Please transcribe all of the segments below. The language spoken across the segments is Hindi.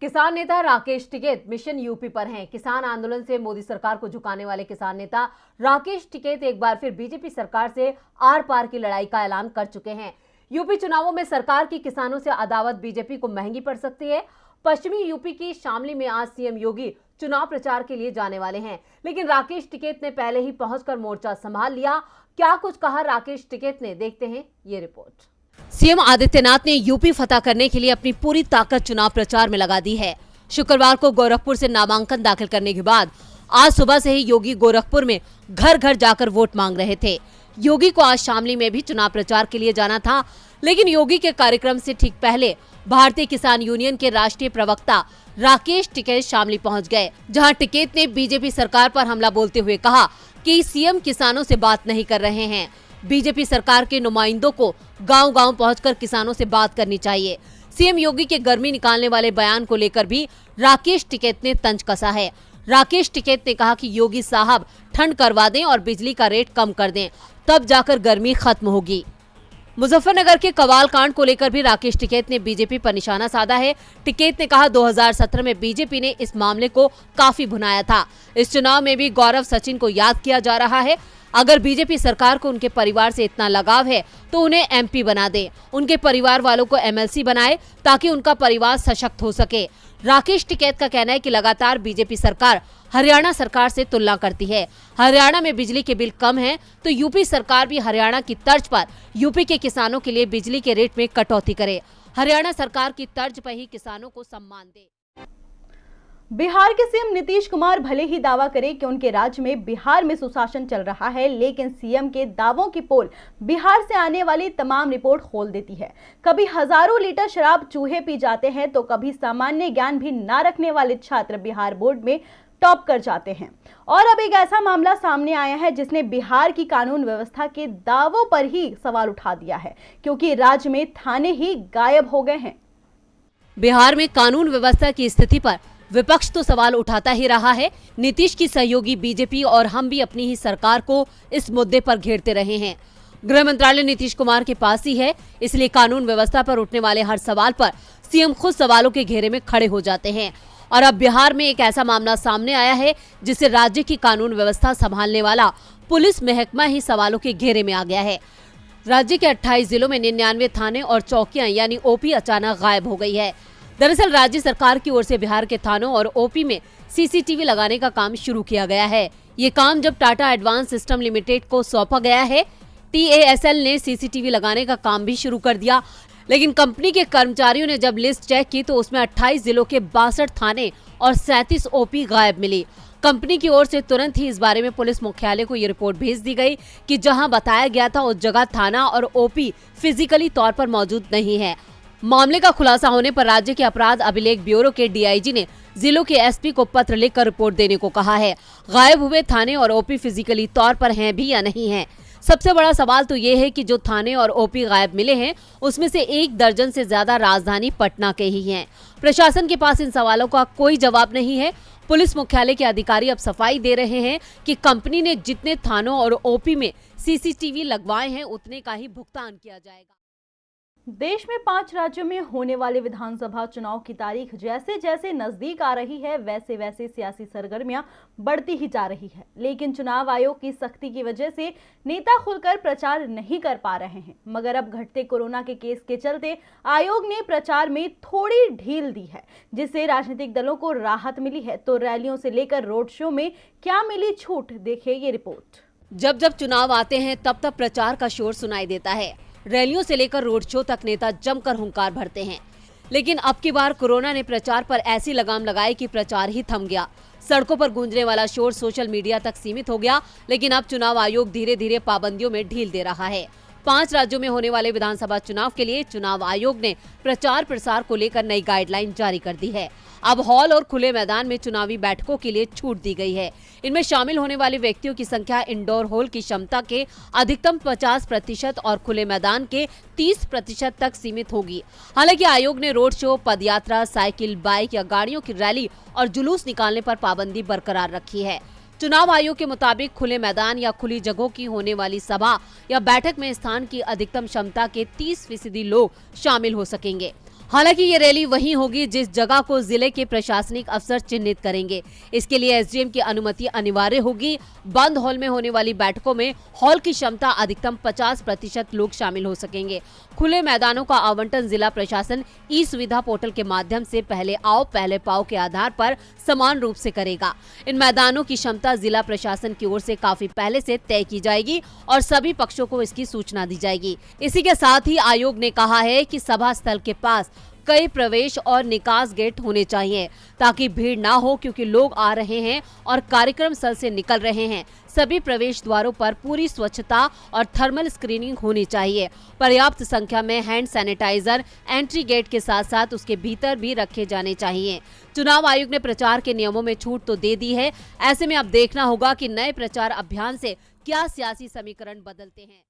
किसान नेता राकेश टिकैत मिशन यूपी पर हैं। किसान आंदोलन से मोदी सरकार को झुकाने वाले किसान नेता राकेश टिकैत एक बार फिर बीजेपी सरकार से आर पार की लड़ाई का ऐलान कर चुके हैं। यूपी चुनावों में सरकार की किसानों से अदावत बीजेपी को महंगी पड़ सकती है। पश्चिमी यूपी की शामली में आज सीएम योगी चुनाव प्रचार के लिए जाने वाले हैं, लेकिन राकेश टिकैत ने पहले ही पहुंचकर मोर्चा संभाल लिया। क्या कुछ कहा राकेश टिकैत ने, देखते हैं ये रिपोर्ट। सीएम आदित्यनाथ ने यूपी फतह करने के लिए अपनी पूरी ताकत चुनाव प्रचार में लगा दी है। शुक्रवार को गोरखपुर से नामांकन दाखिल करने के बाद आज सुबह से ही योगी गोरखपुर में घर घर जाकर वोट मांग रहे थे। योगी को आज शामली में भी चुनाव प्रचार के लिए जाना था, लेकिन योगी के कार्यक्रम से ठीक पहले भारतीय किसान यूनियन के राष्ट्रीय प्रवक्ता राकेश टिकैत शामली पहुंच गए, जहां टिकैत ने बीजेपी सरकार पर हमला बोलते हुए कहा कि सीएम किसानों से बात नहीं कर रहे हैं। बीजेपी सरकार के नुमाइंदों को गांव-गांव पहुंचकर किसानों से बात करनी चाहिए। सीएम योगी के गर्मी निकालने वाले बयान को लेकर भी राकेश टिकैत ने तंज कसा है। राकेश टिकैत ने कहा कि योगी साहब ठंड करवा दें और बिजली का रेट कम कर दें, तब जाकर गर्मी खत्म होगी। मुजफ्फरनगर के कवाल कांड को लेकर भी राकेश टिकैत ने बीजेपी पर निशाना साधा है। टिकैत ने कहा 2017 में बीजेपी ने इस मामले को काफी भुनाया था। इस चुनाव में भी गौरव सचिन को याद किया जा रहा है। अगर बीजेपी सरकार को उनके परिवार से इतना लगाव है तो उन्हें एमपी बना दे, उनके परिवार वालों को एमएलसी बनाए ताकि उनका परिवार सशक्त हो सके। राकेश टिकैत का कहना है कि लगातार बीजेपी सरकार हरियाणा सरकार से तुलना करती है। हरियाणा में बिजली के बिल कम हैं, तो यूपी सरकार भी हरियाणा की तर्ज पर यूपी के किसानों के लिए बिजली के रेट में कटौती करे। हरियाणा सरकार की तर्ज पर ही किसानों को सम्मान दे। बिहार के सीएम नीतीश कुमार भले ही दावा करें कि उनके राज्य में बिहार में सुशासन चल रहा है, लेकिन सीएम के दावों की पोल बिहार से आने वाली तमाम रिपोर्ट खोल देती है। कभी हजारों लीटर शराब चूहे पी जाते हैं, तो कभी सामान्य ज्ञान भी ना रखने वाले छात्र बिहार बोर्ड में टॉप कर जाते हैं। और अब एक ऐसा मामला सामने आया है जिसने बिहार की कानून व्यवस्था के दावों पर ही सवाल उठा दिया है, क्योंकि राज्य में थाने ही गायब हो गए हैं। बिहार में कानून व्यवस्था की स्थिति पर विपक्ष तो सवाल उठाता ही रहा है। नीतीश की सहयोगी बीजेपी और हम भी अपनी ही सरकार को इस मुद्दे पर घेरते रहे हैं। गृह मंत्रालय नीतीश कुमार के पास ही है, इसलिए कानून व्यवस्था पर उठने वाले हर सवाल पर सीएम खुद सवालों के घेरे में खड़े हो जाते हैं। और अब बिहार में एक ऐसा मामला सामने आया है जिससे राज्य की कानून व्यवस्था संभालने वाला पुलिस महकमा ही सवालों के घेरे में आ गया है। राज्य के 28 जिलों में 99 थाने और चौकियां यानी ओपी अचानक गायब हो गई है। दरअसल राज्य सरकार की ओर से बिहार के थानों और ओपी में सीसीटीवी लगाने का काम शुरू किया गया है। ये काम जब टाटा एडवांस सिस्टम लिमिटेड को सौंपा गया है, TASL ने सीसीटीवी लगाने का काम भी शुरू कर दिया, लेकिन कंपनी के कर्मचारियों ने जब लिस्ट चेक की तो उसमें 28 जिलों के 62 थाने और 37 ओपी गायब मिली। कंपनी की ओर से तुरंत ही इस बारे में पुलिस मुख्यालय को ये रिपोर्ट भेज दी गई कि जहां बताया गया था उस जगह थाना और ओपी फिजिकली तौर पर मौजूद नहीं है। मामले का खुलासा होने पर राज्य के अपराध अभिलेख ब्यूरो के DIG ने जिलों के SP को पत्र लिखकर रिपोर्ट देने को कहा है। गायब हुए थाने और ओपी फिजिकली तौर पर हैं भी या नहीं हैं। सबसे बड़ा सवाल तो ये है कि जो थाने और ओपी गायब मिले हैं उसमें से 1 दर्जन से ज्यादा राजधानी पटना के ही हैं। प्रशासन के पास इन सवालों का कोई जवाब नहीं है। पुलिस मुख्यालय के अधिकारी अब सफाई दे रहे हैं कि कंपनी ने जितने थानों और ओपी में सीसीटीवी लगवाए हैं उतने का ही भुगतान किया जाएगा। देश में 5 राज्यों में होने वाले विधानसभा चुनाव की तारीख जैसे जैसे नजदीक आ रही है, वैसे वैसे सियासी सरगर्मियां बढ़ती ही जा रही है। लेकिन चुनाव आयोग की सख्ती की वजह से नेता खुलकर प्रचार नहीं कर पा रहे हैं। मगर अब घटते कोरोना के केस के चलते आयोग ने प्रचार में थोड़ी ढील दी है, जिससे राजनीतिक दलों को राहत मिली है। तो रैलियों से लेकर रोड शो में क्या मिली छूट, देखिए ये रिपोर्ट। जब जब चुनाव आते हैं तब तब प्रचार का शोर सुनाई देता है। रैलियों से लेकर रोड शो तक नेता जमकर हुंकार भरते हैं, लेकिन अब की बार कोरोना ने प्रचार पर ऐसी लगाम लगाई कि प्रचार ही थम गया। सड़कों पर गूंजने वाला शोर सोशल मीडिया तक सीमित हो गया। लेकिन अब चुनाव आयोग धीरे धीरे पाबंदियों में ढील दे रहा है। 5 राज्यों में होने वाले विधानसभा चुनाव के लिए चुनाव आयोग ने प्रचार प्रसार को लेकर नई गाइडलाइन जारी कर दी है। अब हॉल और खुले मैदान में चुनावी बैठकों के लिए छूट दी गई है। इनमें शामिल होने वाले व्यक्तियों की संख्या इंडोर हॉल की क्षमता के अधिकतम 50% और खुले मैदान के 30% तक सीमित होगी। हालांकि आयोग ने रोड शो, पदयात्रा, साइकिल, बाइक या गाड़ियों की रैली और जुलूस निकालने पर पाबंदी बरकरार रखी है। चुनाव आयोग के मुताबिक खुले मैदान या खुली जगहों की होने वाली सभा या बैठक में स्थान की अधिकतम क्षमता के 30% लोग शामिल हो सकेंगे। हालांकि ये रैली वहीं होगी जिस जगह को जिले के प्रशासनिक अफसर चिन्हित करेंगे। इसके लिए एसडीएम की अनुमति अनिवार्य होगी। बंद हॉल में होने वाली बैठकों में हॉल की क्षमता अधिकतम 50% लोग शामिल हो सकेंगे। खुले मैदानों का आवंटन जिला प्रशासन ई सुविधा पोर्टल के माध्यम से पहले आओ पहले पाओ के आधार पर समान रूप से करेगा। इन मैदानों की क्षमता जिला प्रशासन की ओर से काफी पहले से तय की जाएगी और सभी पक्षों को इसकी सूचना दी जाएगी। इसी के साथ ही आयोग ने कहा है कि सभा स्थल के पास कई प्रवेश और निकास गेट होने चाहिए ताकि भीड़ ना हो, क्योंकि लोग आ रहे हैं और कार्यक्रम स्थल से निकल रहे हैं। सभी प्रवेश द्वारों पर पूरी स्वच्छता और थर्मल स्क्रीनिंग होनी चाहिए। पर्याप्त संख्या में हैंड सैनिटाइजर एंट्री गेट के साथ साथ उसके भीतर भी रखे जाने चाहिए। चुनाव आयोग ने प्रचार के नियमों में छूट तो दे दी है, ऐसे में अब देखना होगा कि नए प्रचार अभियान से क्या सियासी समीकरण बदलते हैं।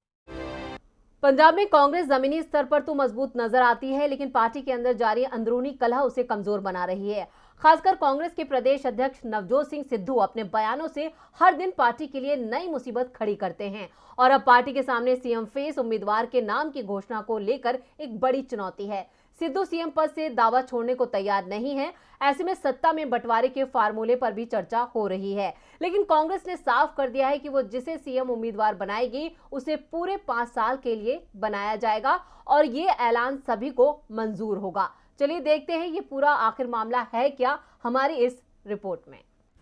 पंजाब में कांग्रेस जमीनी स्तर पर तो मजबूत नजर आती है, लेकिन पार्टी के अंदर जारी अंदरूनी कलह उसे कमजोर बना रही है। खासकर कांग्रेस के प्रदेश अध्यक्ष नवजोत सिंह सिद्धू अपने बयानों से हर दिन पार्टी के लिए नई मुसीबत खड़ी करते हैं और अब पार्टी के सामने सीएम फेस उम्मीदवार के नाम की घोषणा को लेकर एक बड़ी चुनौती है। सिद्धू सीएम पद से दावा छोड़ने को तैयार नहीं है। ऐसे में सत्ता में बंटवारे के फार्मूले पर भी चर्चा हो रही है, लेकिन कांग्रेस ने साफ कर दिया है कि वो जिसे सीएम उम्मीदवार बनाएगी उसे पूरे 5 साल के लिए बनाया जाएगा और ये ऐलान सभी को मंजूर होगा। चलिए देखते हैं ये पूरा आखिर मामला है क्या, हमारी इस रिपोर्ट में।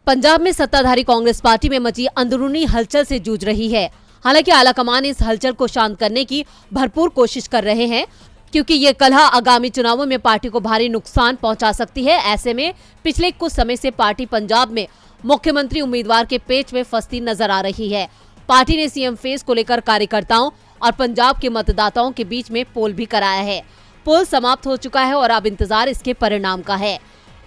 पंजाब में सत्ताधारी कांग्रेस पार्टी में मची अंदरूनी हलचल से जूझ रही है। हालांकि आलाकमान इस हलचल को शांत करने की भरपूर कोशिश कर रहे हैं, क्योंकि ये कलह आगामी चुनावों में पार्टी को भारी नुकसान पहुंचा सकती है। ऐसे में पिछले कुछ समय से पार्टी पंजाब में मुख्यमंत्री उम्मीदवार के पेच में फंसती नजर आ रही है। पार्टी ने सीएम फेस को लेकर कार्यकर्ताओं और पंजाब के मतदाताओं के बीच में पोल भी कराया है। पोल समाप्त हो चुका है और अब इंतजार इसके परिणाम का है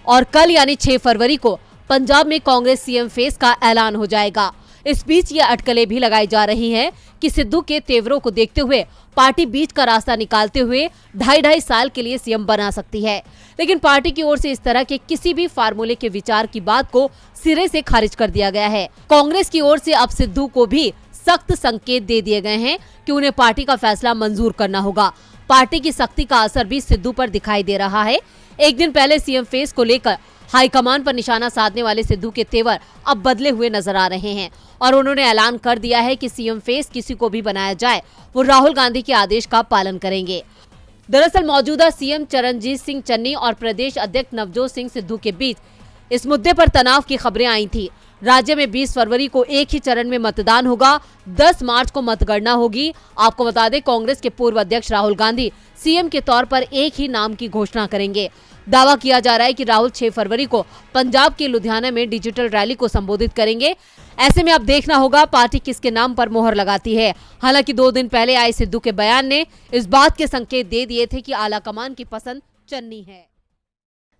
और कल यानी 6 फरवरी को पंजाब में कांग्रेस सीएम फेस का ऐलान हो जाएगा। इस बीच ये अटकलें भी लगाई जा रही हैं कि सिद्धू के तेवरों को देखते हुए पार्टी बीच का रास्ता निकालते हुए 2.5 साल के लिए सीएम बना सकती है, लेकिन पार्टी की ओर से इस तरह के किसी भी फार्मूले के विचार की बात को सिरे से खारिज कर दिया गया है। कांग्रेस की ओर से अब सिद्धू को भी सख्त संकेत दे दिए गए हैं कि उन्हें पार्टी का फैसला मंजूर करना होगा। पार्टी की सख्ती का असर भी सिद्धू पर दिखाई दे रहा है। एक दिन पहले सीएम फेस को लेकर हाईकमान पर निशाना साधने वाले सिद्धू के तेवर अब बदले हुए नजर आ रहे हैं और उन्होंने ऐलान कर दिया है कि सीएम फेस किसी को भी बनाया जाए वो राहुल गांधी के आदेश का पालन करेंगे। दरअसल मौजूदा सीएम चरणजीत सिंह चन्नी और प्रदेश अध्यक्ष नवजोत सिंह सिद्धू के बीच इस मुद्दे पर तनाव की खबरें आई थी। राज्य में 20 फरवरी को एक ही चरण में मतदान होगा, 10 मार्च को मतगणना होगी। आपको बता दें, कांग्रेस के पूर्व अध्यक्ष राहुल गांधी सीएम के तौर पर एक ही नाम की घोषणा करेंगे। दावा किया जा रहा है कि राहुल 6 फरवरी को पंजाब के लुधियाना में डिजिटल रैली को संबोधित करेंगे। ऐसे में अब देखना होगा पार्टी किसके नाम पर मोहर लगाती है। हालांकि 2 दिन पहले आए सिद्धू के बयान ने इस बात के संकेत दे दिए थे कि आलाकमान की पसंद चन्नी है।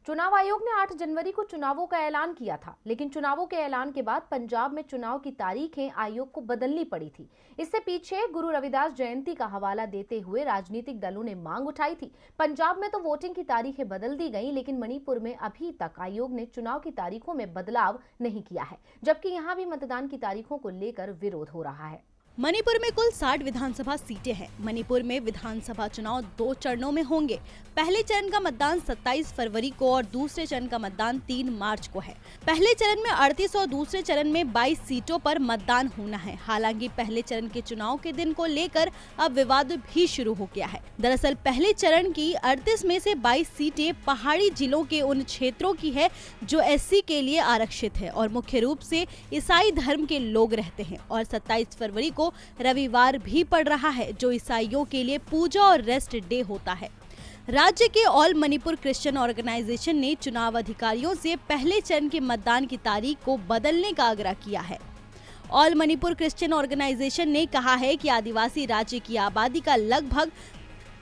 चुनाव आयोग ने 8 जनवरी को चुनावों का ऐलान किया था, लेकिन चुनावों के ऐलान के बाद पंजाब में चुनाव की तारीखें आयोग को बदलनी पड़ी थी। इससे पीछे गुरु रविदास जयंती का हवाला देते हुए राजनीतिक दलों ने मांग उठाई थी। पंजाब में तो वोटिंग की तारीखें बदल दी गईं, लेकिन मणिपुर में अभी तक आयोग ने चुनाव की तारीखों में बदलाव नहीं किया है, जबकि यहाँ भी मतदान की तारीखों को लेकर विरोध हो रहा है। मणिपुर में कुल 60 विधानसभा सीटें हैं। मणिपुर में विधानसभा चुनाव 2 चरणों में होंगे। पहले चरण का मतदान 27 फरवरी को और दूसरे चरण का मतदान 3 मार्च को है। पहले चरण में 38 और दूसरे चरण में 22 सीटों पर मतदान होना है। हालांकि पहले चरण के चुनाव के दिन को लेकर अब विवाद भी शुरू हो गया है। दरअसल पहले चरण की 38 में से 22 सीटें पहाड़ी जिलों के उन क्षेत्रों की है जो एससी के लिए आरक्षित है और मुख्य रूप से ईसाई धर्म के लोग रहते हैं। और 27 फरवरी को रविवार भी पड़ रहा है, जो ईसाइयों के लिए पूजा और रेस्ट डे होता है। राज्य के ऑल मणिपुर क्रिश्चियन ऑर्गेनाइजेशन ने चुनाव अधिकारियों से पहले चरण के मतदान की तारीख को बदलने का आग्रह किया है। ऑल मणिपुर क्रिश्चियन ऑर्गेनाइजेशन ने कहा है कि आदिवासी राज्य की आबादी का लगभग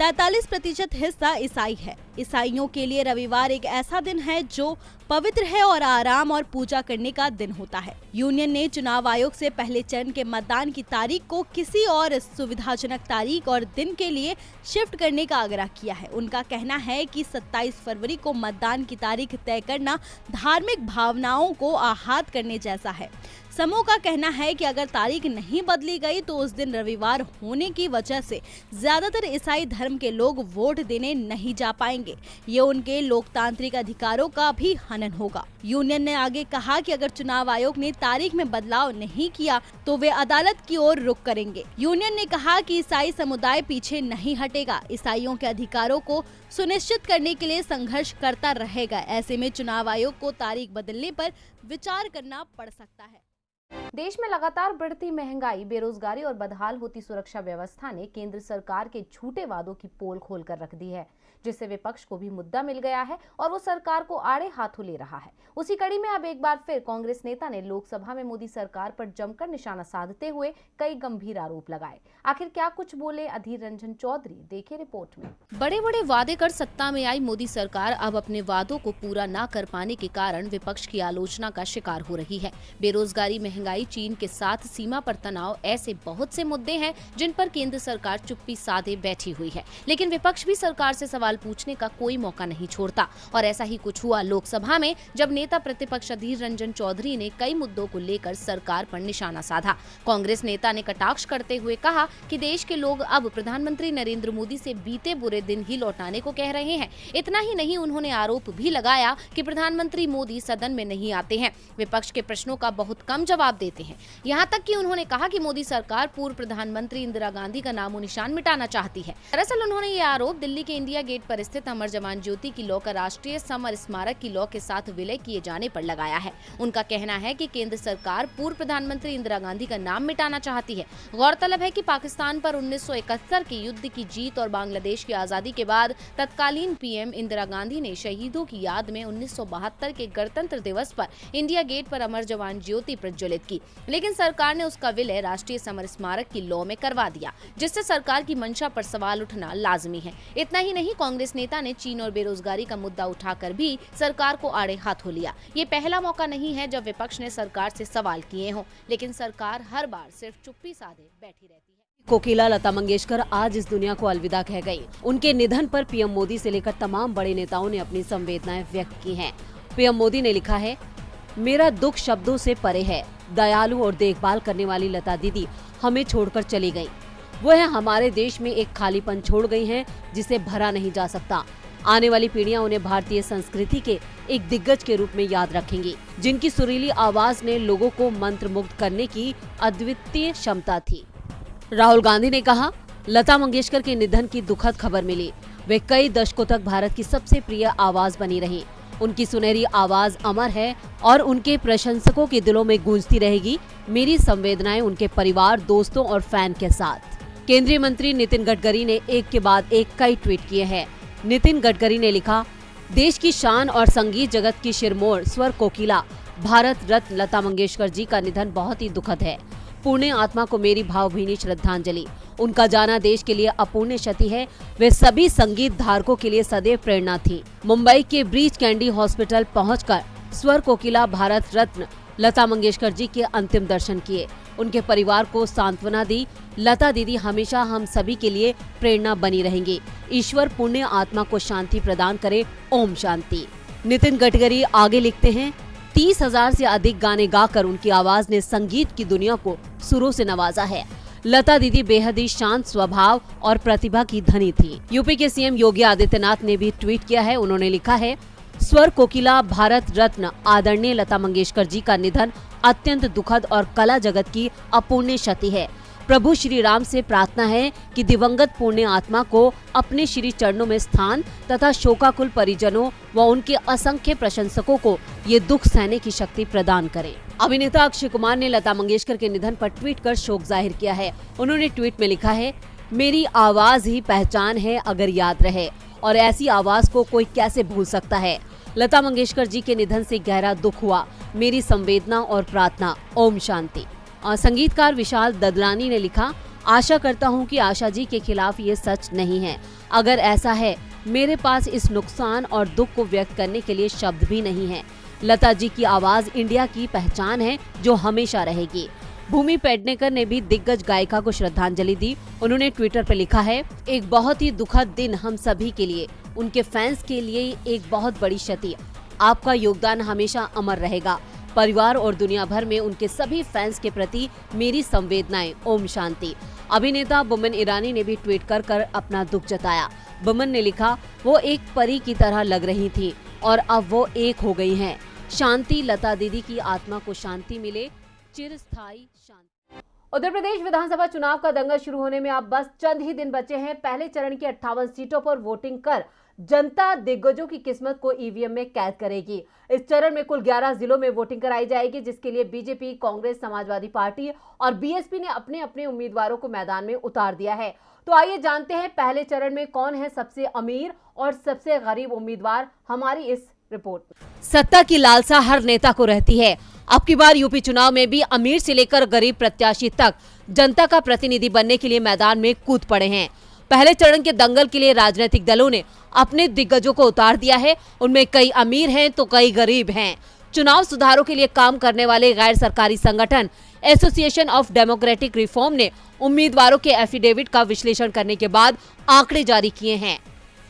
43% हिस्सा ईसाई है। ईसाइयों के लिए रविवार एक ऐसा दिन है जो पवित्र है और आराम और पूजा करने का दिन होता है। यूनियन ने चुनाव आयोग से पहले चरण के मतदान की तारीख को किसी और सुविधाजनक तारीख और दिन के लिए शिफ्ट करने का आग्रह किया है। उनका कहना है कि 27 फरवरी को मतदान की तारीख तय करना धार्मिक भावनाओं को आहत करने जैसा है। समूह का कहना है कि अगर तारीख नहीं बदली गई तो उस दिन रविवार होने की वजह से ज्यादातर ईसाई धर्म के लोग वोट देने नहीं जा पाएंगे। ये उनके लोकतांत्रिक अधिकारों का भी हनन होगा। यूनियन ने आगे कहा कि अगर चुनाव आयोग ने तारीख में बदलाव नहीं किया तो वे अदालत की ओर रुख करेंगे। यूनियन ने कहा कि ईसाई समुदाय पीछे नहीं हटेगा, ईसाइयों के अधिकारों को सुनिश्चित करने के लिए संघर्ष करता रहेगा। ऐसे में चुनाव आयोग को तारीख बदलने पर विचार करना पड़ सकता है। देश में लगातार बढ़ती महंगाई, बेरोजगारी और बदहाल होती सुरक्षा व्यवस्था ने केंद्र सरकार के झूठे वादों की पोल खोलकर रख दी है, जिससे विपक्ष को भी मुद्दा मिल गया है और वो सरकार को आड़े हाथों ले रहा है। उसी कड़ी में अब एक बार फिर कांग्रेस नेता ने लोकसभा में मोदी सरकार पर जमकर निशाना साधते हुए कई गंभीर आरोप लगाए। आखिर क्या कुछ बोले अधीर रंजन चौधरी, देखे रिपोर्ट में। बड़े बड़े वादे कर सत्ता में आई मोदी सरकार अब अपने वादों को पूरा न कर पाने के कारण विपक्ष की आलोचना का शिकार हो रही है। बेरोजगारी, महंगाई, चीन के साथ सीमा पर तनाव, ऐसे बहुत से मुद्दे हैं जिन पर केंद्र सरकार चुप्पी साधे बैठी हुई है। लेकिन विपक्ष भी सरकार से सवाल पूछने का कोई मौका नहीं छोड़ता और ऐसा ही कुछ हुआ लोकसभा में, जब नेता प्रतिपक्ष अधीर रंजन चौधरी ने कई मुद्दों को लेकर सरकार पर निशाना साधा। कांग्रेस नेता ने कटाक्ष करते हुए कहा कि देश के लोग अब प्रधानमंत्री नरेंद्र मोदी से बीते बुरे दिन ही लौटाने को कह रहे हैं। इतना ही नहीं, उन्होंने आरोप भी लगाया कि प्रधानमंत्री मोदी सदन में नहीं आते हैं, विपक्ष के प्रश्नों का बहुत कम जवाब देते हैं। यहाँ तक कि उन्होंने कहा कि मोदी सरकार पूर्व प्रधानमंत्री इंदिरा गांधी का नामो निशान मिटाना चाहती है। दरअसल उन्होंने ये आरोप दिल्ली के इंडिया गेट पर स्थित अमर जवान ज्योति की लौ का राष्ट्रीय समर स्मारक की लौ के साथ विलय किए जाने पर लगाया है। उनका कहना है कि केंद्र सरकार पूर्व प्रधानमंत्री इंदिरा गांधी का नाम मिटाना चाहती है। गौरतलब है कि पाकिस्तान पर 1971 के युद्ध की जीत और बांग्लादेश की आजादी के बाद तत्कालीन पीएम इंदिरा गांधी ने शहीदों की याद में 1972 के गणतंत्र दिवस पर इंडिया गेट पर अमर जवान ज्योति प्रज्वलित की, लेकिन सरकार ने उसका विलय राष्ट्रीय समर स्मारक की लौ में करवा दिया, जिससे सरकार की मंशा पर सवाल उठना लाजमी है। इतना ही नहीं, कांग्रेस नेता ने चीन और बेरोजगारी का मुद्दा उठाकर भी सरकार को आड़े हाथों लिया। ये पहला मौका नहीं है जब विपक्ष ने सरकार से सवाल किए हों, लेकिन सरकार हर बार सिर्फ चुप्पी साधे बैठी रहती है। कोकिला लता मंगेशकर आज इस दुनिया को अलविदा कह गई। उनके निधन पर पीएम मोदी से लेकर तमाम बड़े नेताओं ने अपनी संवेदनाएं व्यक्त की हैं। पीएम मोदी ने लिखा है, मेरा दुख शब्दों से परे है। दयालु और देखभाल करने वाली लता दीदी हमें छोड़कर चली गई। वह हमारे देश में एक खालीपन छोड़ गई हैं जिसे भरा नहीं जा सकता। आने वाली पीढ़ियां उन्हें भारतीय संस्कृति के एक दिग्गज के रूप में याद रखेंगी, जिनकी सुरीली आवाज ने लोगों को मंत्रमुग्ध करने की अद्वितीय क्षमता थी। राहुल गांधी ने कहा, लता मंगेशकर के निधन की दुखद खबर मिली। वे कई दशकों तक भारत की सबसे प्रिय आवाज बनी रही। उनकी सुनहरी आवाज अमर है और उनके प्रशंसकों के दिलों में गूंजती रहेगी। मेरी संवेदनाएं उनके परिवार, दोस्तों और फैन के साथ। केंद्रीय मंत्री नितिन गडकरी ने एक के बाद एक कई ट्वीट किए हैं। नितिन गडकरी ने लिखा, देश की शान और संगीत जगत की शिरमोर स्वर कोकिला भारत रत्न लता मंगेशकर जी का निधन बहुत ही दुखद है। पुण्य आत्मा को मेरी भावभीनी श्रद्धांजलि। उनका जाना देश के लिए अपूर्णीय क्षति है। वे सभी संगीत धारकों के लिए सदैव प्रेरणा थी। मुंबई के ब्रीच कैंडी हॉस्पिटल पहुंचकर स्वर कोकिला भारत रत्न लता मंगेशकर जी के अंतिम दर्शन किए। उनके परिवार को सांत्वना दी। लता दीदी हमेशा हम सभी के लिए प्रेरणा बनी रहेंगी। ईश्वर पुण्य आत्मा को शांति प्रदान करे। ओम शांति। नितिन गडकरी आगे लिखते हैं, 30,000 से अधिक गाने गाकर उनकी आवाज ने संगीत की दुनिया को सुरों से नवाजा है। लता दीदी बेहद ही शांत स्वभाव और प्रतिभा की धनी थी। यूपी के सीएम योगी आदित्यनाथ ने भी ट्वीट किया है। उन्होंने लिखा है, स्वर कोकिला भारत रत्न आदरणीय लता मंगेशकर जी का निधन अत्यंत दुखद और कला जगत की अपूर्णीय क्षति है। प्रभु श्री राम से प्रार्थना है कि दिवंगत पुण्य आत्मा को अपने श्री चरणों में स्थान तथा शोकाकुल परिजनों व उनके असंख्य प्रशंसकों को ये दुख सहने की शक्ति प्रदान करे। अभिनेता अक्षय कुमार ने लता मंगेशकर के निधन पर ट्वीट कर शोक जाहिर किया है। उन्होंने ट्वीट में लिखा है, मेरी आवाज ही पहचान है अगर याद रहे, और ऐसी आवाज को कोई कैसे भूल सकता है। लता मंगेशकर जी के निधन से गहरा दुख हुआ। मेरी संवेदना और प्रार्थना। ओम शांति। संगीतकार विशाल ददलानी ने लिखा, आशा करता हूं कि आशा जी के खिलाफ ये सच नहीं है। अगर ऐसा है, मेरे पास इस नुकसान और दुख को व्यक्त करने के लिए शब्द भी नहीं है। लता जी की आवाज इंडिया की पहचान है जो हमेशा रहेगी। भूमि पेडनेकर ने भी दिग्गज गायिका को श्रद्धांजलि दी। उन्होंने ट्विटर पर लिखा है, एक बहुत ही दुखद दिन हम सभी के लिए, उनके फैंस के लिए एक बहुत बड़ी क्षति। आपका योगदान हमेशा अमर रहेगा। परिवार और दुनिया भर में उनके सभी फैंस के प्रति मेरी संवेदनाएं। ओम शांति। अभिनेता बोमन ईरानी ने भी ट्वीट कर अपना दुख जताया। बोमन ने लिखा, वो एक परी की तरह लग रही थी और अब वो एक हो गई हैं। शांति। लता दीदी की आत्मा को शांति मिले, चिरस्थायी शांति। उत्तर प्रदेश विधानसभा चुनाव का दंगल शुरू होने में अब बस चंद ही दिन बचे हैं। पहले चरण की 58 सीटों पर वोटिंग कर जनता दिग्गजों की किस्मत को ईवीएम में कैद करेगी। इस चरण में कुल 11 जिलों में वोटिंग कराई जाएगी, जिसके लिए बीजेपी, कांग्रेस, समाजवादी पार्टी और बीएसपी ने अपने अपने उम्मीदवारों को मैदान में उतार दिया है। तो आइए जानते हैं पहले चरण में कौन है सबसे अमीर और सबसे गरीब उम्मीदवार, हमारी इस रिपोर्ट में। सत्ता की लालसा हर नेता को रहती है। अब की बार यूपी चुनाव में भी अमीर से लेकर गरीब प्रत्याशी तक जनता का प्रतिनिधि बनने के लिए मैदान में कूद पड़े हैं। पहले चरण के दंगल के लिए राजनीतिक दलों ने अपने दिग्गजों को उतार दिया है। उनमें कई अमीर हैं तो कई गरीब हैं। चुनाव सुधारों के लिए काम करने वाले गैर सरकारी संगठन एसोसिएशन ऑफ डेमोक्रेटिक रिफॉर्म ने उम्मीदवारों के एफिडेविट का विश्लेषण करने के बाद आंकड़े जारी किए हैं।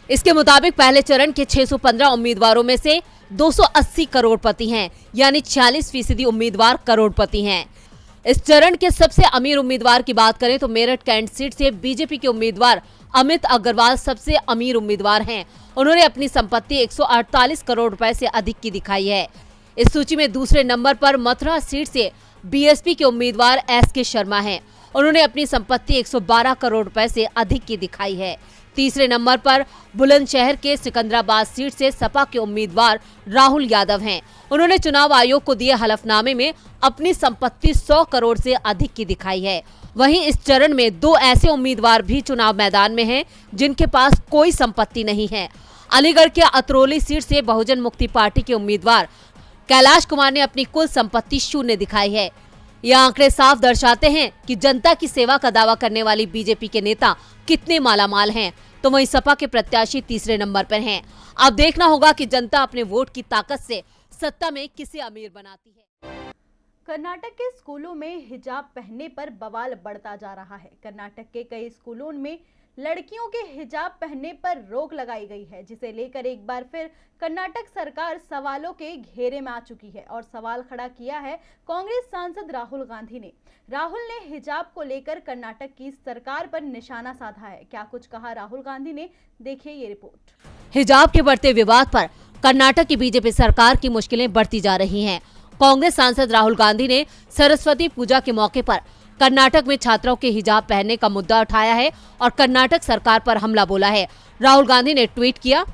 इसके मुताबिक पहले चरण के 615 उम्मीदवारों में से 280 करोड़पति हैं, यानी 46% उम्मीदवार करोड़पति हैं। इस चरण के सबसे अमीर उम्मीदवार की बात करें तो मेरठ कैंट सीट से बीजेपी के उम्मीदवार अमित अग्रवाल सबसे अमीर उम्मीदवार हैं। उन्होंने अपनी संपत्ति 148 करोड़ रुपए से अधिक की दिखाई है। इस सूची में दूसरे नंबर पर मथुरा सीट से बीएसपी के उम्मीदवार एसके शर्मा हैं। उन्होंने अपनी संपत्ति 112 करोड़ रुपए से अधिक की दिखाई है। तीसरे नंबर पर बुलंदशहर के सिकंदराबाद सीट से सपा के उम्मीदवार राहुल यादव हैं। उन्होंने चुनाव आयोग को दिए हलफनामे में अपनी संपत्ति 100 करोड़ से अधिक की दिखाई है। वहीं इस चरण में 2 ऐसे उम्मीदवार भी चुनाव मैदान में हैं जिनके पास कोई संपत्ति नहीं है। अलीगढ़ के अतरौली सीट से बहुजन मुक्ति पार्टी के उम्मीदवार कैलाश कुमार ने अपनी कुल संपत्ति 0 दिखाई है। यह आंकड़े साफ दर्शाते हैं कि जनता की सेवा का दावा करने वाली बीजेपी के नेता कितने मालामाल हैं। तो वहीं सपा के प्रत्याशी तीसरे नंबर पर हैं। अब देखना होगा कि जनता अपने वोट की ताकत से सत्ता में किसे अमीर बनाती है। कर्नाटक के स्कूलों में हिजाब पहनने पर बवाल बढ़ता जा रहा है। कर्नाटक के कई स्कूलों में लड़कियों के हिजाब पहनने पर रोक लगाई गई है, जिसे लेकर एक बार फिर कर्नाटक सरकार सवालों के घेरे में आ चुकी है और सवाल खड़ा किया है कांग्रेस सांसद राहुल गांधी ने। राहुल ने हिजाब को लेकर कर्नाटक की सरकार पर निशाना साधा है। क्या कुछ कहा राहुल गांधी ने, देखिए ये रिपोर्ट। हिजाब के बढ़ते विवाद पर कर्नाटक की बीजेपी सरकार की मुश्किलें बढ़ती जा रही हैं। कांग्रेस सांसद राहुल गांधी ने सरस्वती पूजा के मौके पर कर्नाटक में छात्राओं के हिजाब पहनने का मुद्दा उठाया है और कर्नाटक सरकार पर हमला बोला है। राहुल गांधी ने ट्वीट किया,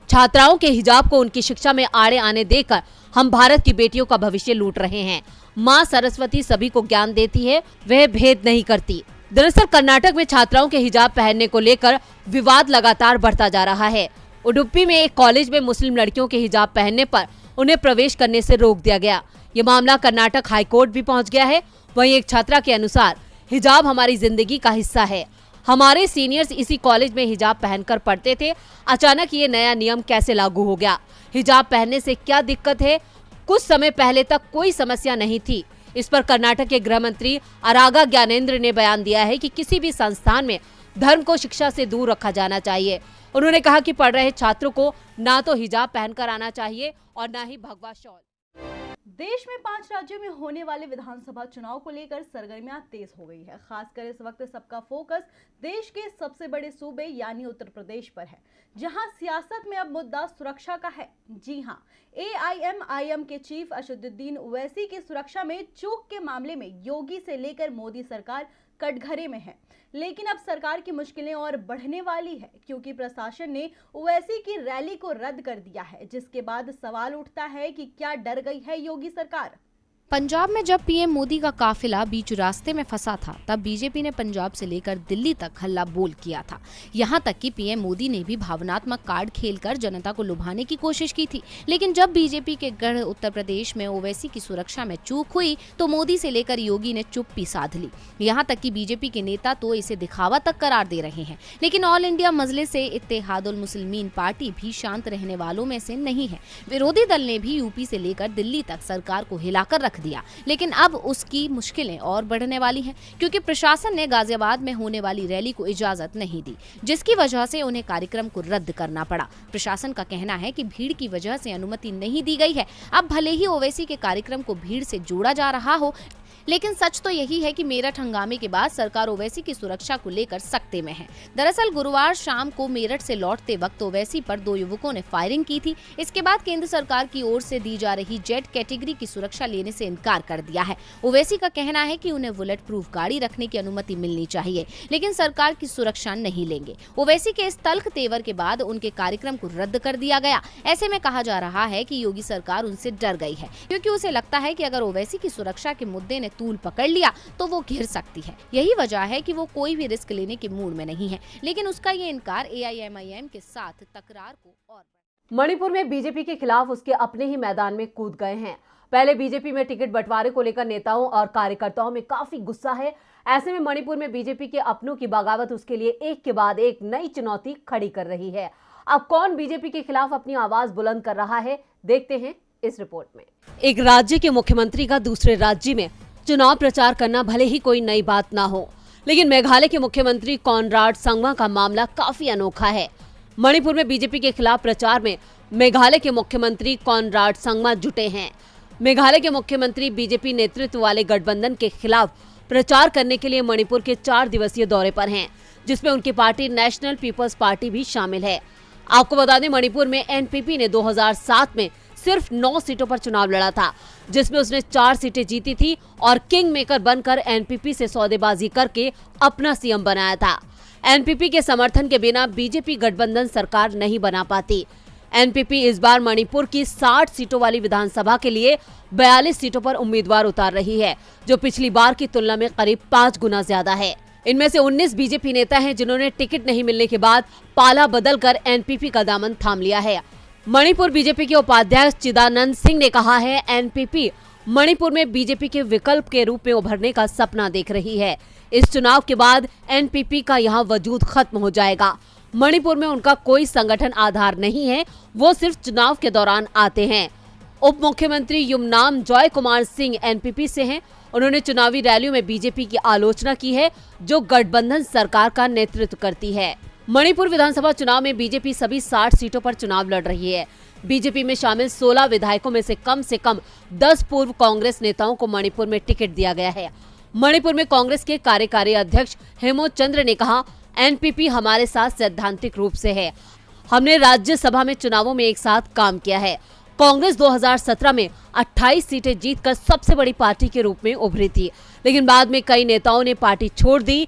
छात्राओं के हिजाब को उनकी शिक्षा में आड़े आने देकर हम भारत की बेटियों का भविष्य लूट रहे हैं। माँ सरस्वती सभी को ज्ञान देती है, वह भेद नहीं करती। दरअसल कर्नाटक में छात्राओं के हिजाब पहनने को लेकर विवाद लगातार बढ़ता जा रहा है। उडुपी में एक कॉलेज में मुस्लिम लड़कियों के हिजाब पहनने पर उन्हें प्रवेश करने से रोक दिया गया। ये मामला कर्नाटक हाईकोर्ट भी पहुंच गया है। वहीं एक छात्रा के अनुसार हिजाब हमारी जिंदगी का हिस्सा है। हमारे सीनियर्स इसी कॉलेज में हिजाब पहनकर पढ़ते थे। अचानक ये नया नियम कैसे लागू हो गया? हिजाब पहनने से क्या दिक्कत है? कुछ समय पहले तक कोई समस्या नहीं थी। इस पर कर्नाटक के गृह मंत्री आरागा ज्ञानेंद्र ने बयान दिया है कि किसी भी संस्थान में धर्म को शिक्षा से दूर रखा जाना चाहिए। उन्होंने कहा कि पढ़ रहे छात्रों को ना तो हिजाब पहनकर आना चाहिए और ना ही भगवा शॉल। देश में 5 राज्यों में होने वाले विधानसभा चुनाव को लेकर सरगर्मियां तेज हो गई है। खासकर इस वक्त सबका फोकस देश के सबसे बड़े सूबे यानी उत्तर प्रदेश पर है, जहां सियासत में अब मुद्दा सुरक्षा का है। जी हां, AIMIM के चीफ असदुद्दीन ओवैसी की सुरक्षा में चूक के मामले में योगी से लेकर मोदी सरकार कटघरे में है। लेकिन अब सरकार की मुश्किलें और बढ़ने वाली है, क्योंकि प्रशासन ने ओवैसी की रैली को रद्द कर दिया है, जिसके बाद सवाल उठता है कि क्या डर गई है योगी सरकार। पंजाब में जब पीएम मोदी का काफिला बीच रास्ते में फंसा था, तब बीजेपी ने पंजाब से लेकर दिल्ली तक हल्ला बोल किया था। यहाँ तक कि पीएम मोदी ने भी भावनात्मक कार्ड खेलकर जनता को लुभाने की कोशिश की थी। लेकिन जब बीजेपी के गढ़ उत्तर प्रदेश में ओवैसी की सुरक्षा में चूक हुई, तो मोदी से लेकर योगी ने चुप्पी साध ली। यहाँ तक कि बीजेपी के नेता तो इसे दिखावा तक करार दे रहे हैं। लेकिन ऑल इंडिया मजलिस से इत्तेहादुल मुस्लिमीन पार्टी भी शांत रहने वालों में से नहीं है। विरोधी दल ने भी यूपी से लेकर दिल्ली तक सरकार को हिलाकर रख रख दिया, लेकिन अब उसकी मुश्किलें और बढ़ने वाली हैं, क्योंकि प्रशासन ने गाजियाबाद में होने वाली रैली को इजाजत नहीं दी, जिसकी वजह से उन्हें कार्यक्रम को रद्द करना पड़ा। प्रशासन का कहना है कि भीड़ की वजह से अनुमति नहीं दी गई है। अब भले ही ओवैसी के कार्यक्रम को भीड़ से जोड़ा जा रहा हो, लेकिन सच तो यही है कि मेरठ हंगामे के बाद सरकार ओवैसी की सुरक्षा को लेकर सख्ते में है। दरअसल गुरुवार शाम को मेरठ से लौटते वक्त ओवैसी पर 2 युवकों ने फायरिंग की थी। इसके बाद केंद्र सरकार की ओर से दी जा रही जेड कैटेगरी की सुरक्षा लेने से इनकार कर दिया है। ओवैसी का कहना है कि उन्हें बुलेट प्रूफ गाड़ी रखने की अनुमति मिलनी चाहिए, लेकिन सरकार की सुरक्षा नहीं लेंगे। ओवैसी के इस तल्ख तेवर के बाद उनके कार्यक्रम को रद्द कर दिया गया। ऐसे में कहा जा रहा है कि योगी सरकार उनसे डर गई है, क्योंकि उसे लगता है कि अगर ओवैसी की सुरक्षा के मुद्दे ने तूल पकड़ लिया तो वो घिर सकती है। यही वजह है कि वो कोई भी रिस्क लेने के मूड में नहीं है, लेकिन उसका ये इनकार AIMIM के साथ तकरार को और मणिपुर में बीजेपी के खिलाफ उसके अपने ही मैदान में कूद गए हैं। पहले बीजेपी में टिकट बंटवारे को लेकर नेताओं और कार्यकर्ताओं में काफी गुस्सा है। ऐसे में मणिपुर में बीजेपी के अपनों की बगावत उसके लिए एक के बाद एक नई चुनौती खड़ी कर रही है। अब कौन बीजेपी के खिलाफ अपनी आवाज बुलंद कर रहा है, देखते हैं इस रिपोर्ट में। एक राज्य के मुख्यमंत्री का दूसरे राज्य में चुनाव प्रचार करना भले ही कोई नई बात ना हो, लेकिन मेघालय के मुख्यमंत्री कॉनराड संगमा का मामला काफी अनोखा है। मणिपुर में बीजेपी के खिलाफ प्रचार में मेघालय के मुख्यमंत्री कॉनराड संगमा जुटे हैं। मेघालय के मुख्यमंत्री बीजेपी नेतृत्व वाले गठबंधन के खिलाफ प्रचार करने के लिए मणिपुर के 4 दिवसीय दौरे पर हैं, जिसमें उनकी पार्टी नेशनल पीपल्स पार्टी भी शामिल है। आपको बता दें, मणिपुर में NPP ने 2007 में सिर्फ 9 सीटों पर चुनाव लड़ा था, जिसमें उसने 4 सीटें जीती थी और किंग मेकर बनकर NPP से सौदेबाजी करके अपना CM बनाया था। NPP के समर्थन के बिना बीजेपी गठबंधन सरकार नहीं बना पाती। NPP इस बार मणिपुर की 60 सीटों वाली विधानसभा के लिए 42 सीटों पर उम्मीदवार उतार रही है, जो पिछली बार की तुलना में करीब 5 गुना ज्यादा है। इनमें से 19 बीजेपी नेता हैं जिन्होंने टिकट नहीं मिलने के बाद पाला बदलकर NPP का दामन थाम लिया है। मणिपुर बीजेपी के उपाध्यक्ष चिदानंद सिंह ने कहा है, NPP मणिपुर में बीजेपी के विकल्प के रूप में उभरने का सपना देख रही है। इस चुनाव के बाद NPP का यहाँ वजूद खत्म हो जाएगा। मणिपुर में उनका कोई संगठन आधार नहीं है, वो सिर्फ चुनाव के दौरान आते हैं। उप मुख्यमंत्री युमनाम जॉय कुमार सिंह NPP से हैं। उन्होंने चुनावी रैलियों में बीजेपी की आलोचना की है, जो गठबंधन सरकार का नेतृत्व करती है। मणिपुर विधानसभा चुनाव में बीजेपी सभी 60 सीटों पर चुनाव लड़ रही है। बीजेपी में शामिल 16 विधायकों में से कम 10 पूर्व कांग्रेस नेताओं को मणिपुर में टिकट दिया गया है। मणिपुर में कांग्रेस के कार्यकारी अध्यक्ष हेमंत चंद्र ने कहा, NPP हमारे साथ सैद्धांतिक रूप से है। हमने राज्यसभा में चुनावों में एक साथ काम किया है। कांग्रेस 2017 में 28 सीटें जीतकर सबसे बड़ी पार्टी के रूप में उभरी थी, लेकिन बाद में कई नेताओं ने पार्टी छोड़ दी।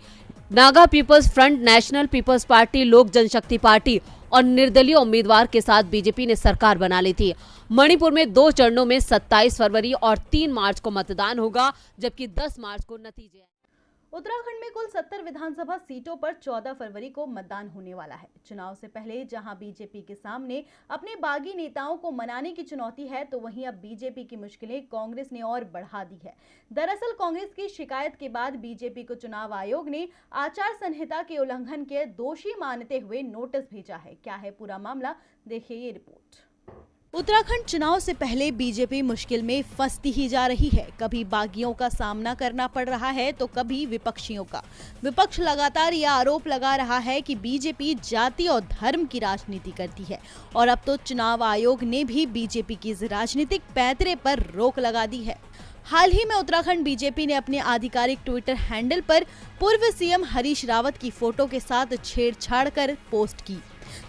Naga People's Front, National People's Party, Lok Janshakti party और निर्दलीय उम्मीदवार के साथ बीजेपी ने सरकार बना ली थी। मणिपुर में 2 चरणों में 27 फरवरी और 3 मार्च को मतदान होगा, जबकि 10 मार्च को नतीजे। उत्तराखंड में कुल 70 विधानसभा सीटों पर 14 फरवरी को मतदान होने वाला है। चुनाव से पहले जहां बीजेपी के सामने अपने बागी नेताओं को मनाने की चुनौती है, तो वहीं अब बीजेपी की मुश्किलें कांग्रेस ने और बढ़ा दी है। दरअसल कांग्रेस की शिकायत के बाद बीजेपी को चुनाव आयोग ने आचार संहिता के उल्लंघन के दोषी मानते हुए नोटिस भेजा है। क्या है पूरा मामला, देखिए ये रिपोर्ट। उत्तराखंड चुनाव से पहले बीजेपी मुश्किल में फंसती ही जा रही है। कभी बागियों का सामना करना पड़ रहा है तो कभी विपक्षियों का। विपक्ष लगातार यह आरोप लगा रहा है कि बीजेपी जाति और धर्म की राजनीति करती है, और अब तो चुनाव आयोग ने भी बीजेपी की इस राजनीतिक पैंतरे पर रोक लगा दी है। हाल ही में उत्तराखंड बीजेपी ने अपने आधिकारिक ट्विटर हैंडल पर पूर्व CM हरीश रावत की फोटो के साथ छेड़छाड़ कर पोस्ट की,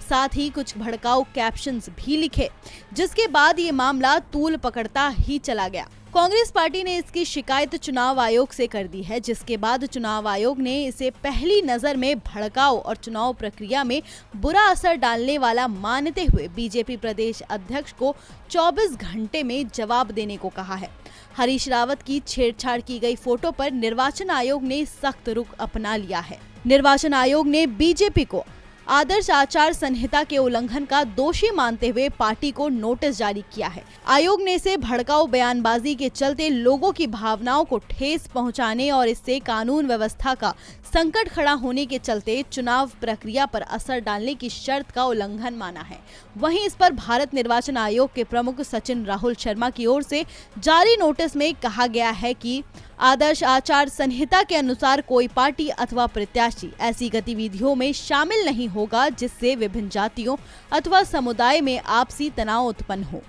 साथ ही कुछ भड़काऊ कैप्शंस भी लिखे, जिसके बाद ये मामला तूल पकड़ता ही चला गया। कांग्रेस पार्टी ने इसकी शिकायत चुनाव आयोग से कर दी है, जिसके बाद चुनाव आयोग ने इसे पहली नजर में भड़काऊ और चुनाव प्रक्रिया में बुरा असर डालने वाला मानते हुए बीजेपी प्रदेश अध्यक्ष को 24 घंटे में जवाब देने को कहा है। हरीश रावत की छेड़छाड़ की गई फोटो पर निर्वाचन आयोग ने सख्त रुख अपना लिया है। निर्वाचन आयोग ने बीजेपी को आदर्श आचार संहिता के उल्लंघन का दोषी मानते हुए पार्टी को नोटिस जारी किया है। आयोग ने इसे भड़काऊ बयानबाजी के चलते लोगों की भावनाओं को ठेस पहुंचाने और इससे कानून व्यवस्था का संकट खड़ा होने के चलते चुनाव प्रक्रिया पर असर डालने की शर्त का उल्लंघन माना है। वहीं इस पर भारत निर्वाचन आयोग के प्रमुख सचिन राहुल शर्मा की ओर से जारी नोटिस में कहा गया है कि आदर्श आचार संहिता के अनुसार कोई पार्टी अथवा प्रत्याशी ऐसी गतिविधियों में शामिल नहीं होगा जिससे विभिन्न जातियों अथवा समुदाय में आपसी तनाव उत्पन्न हो।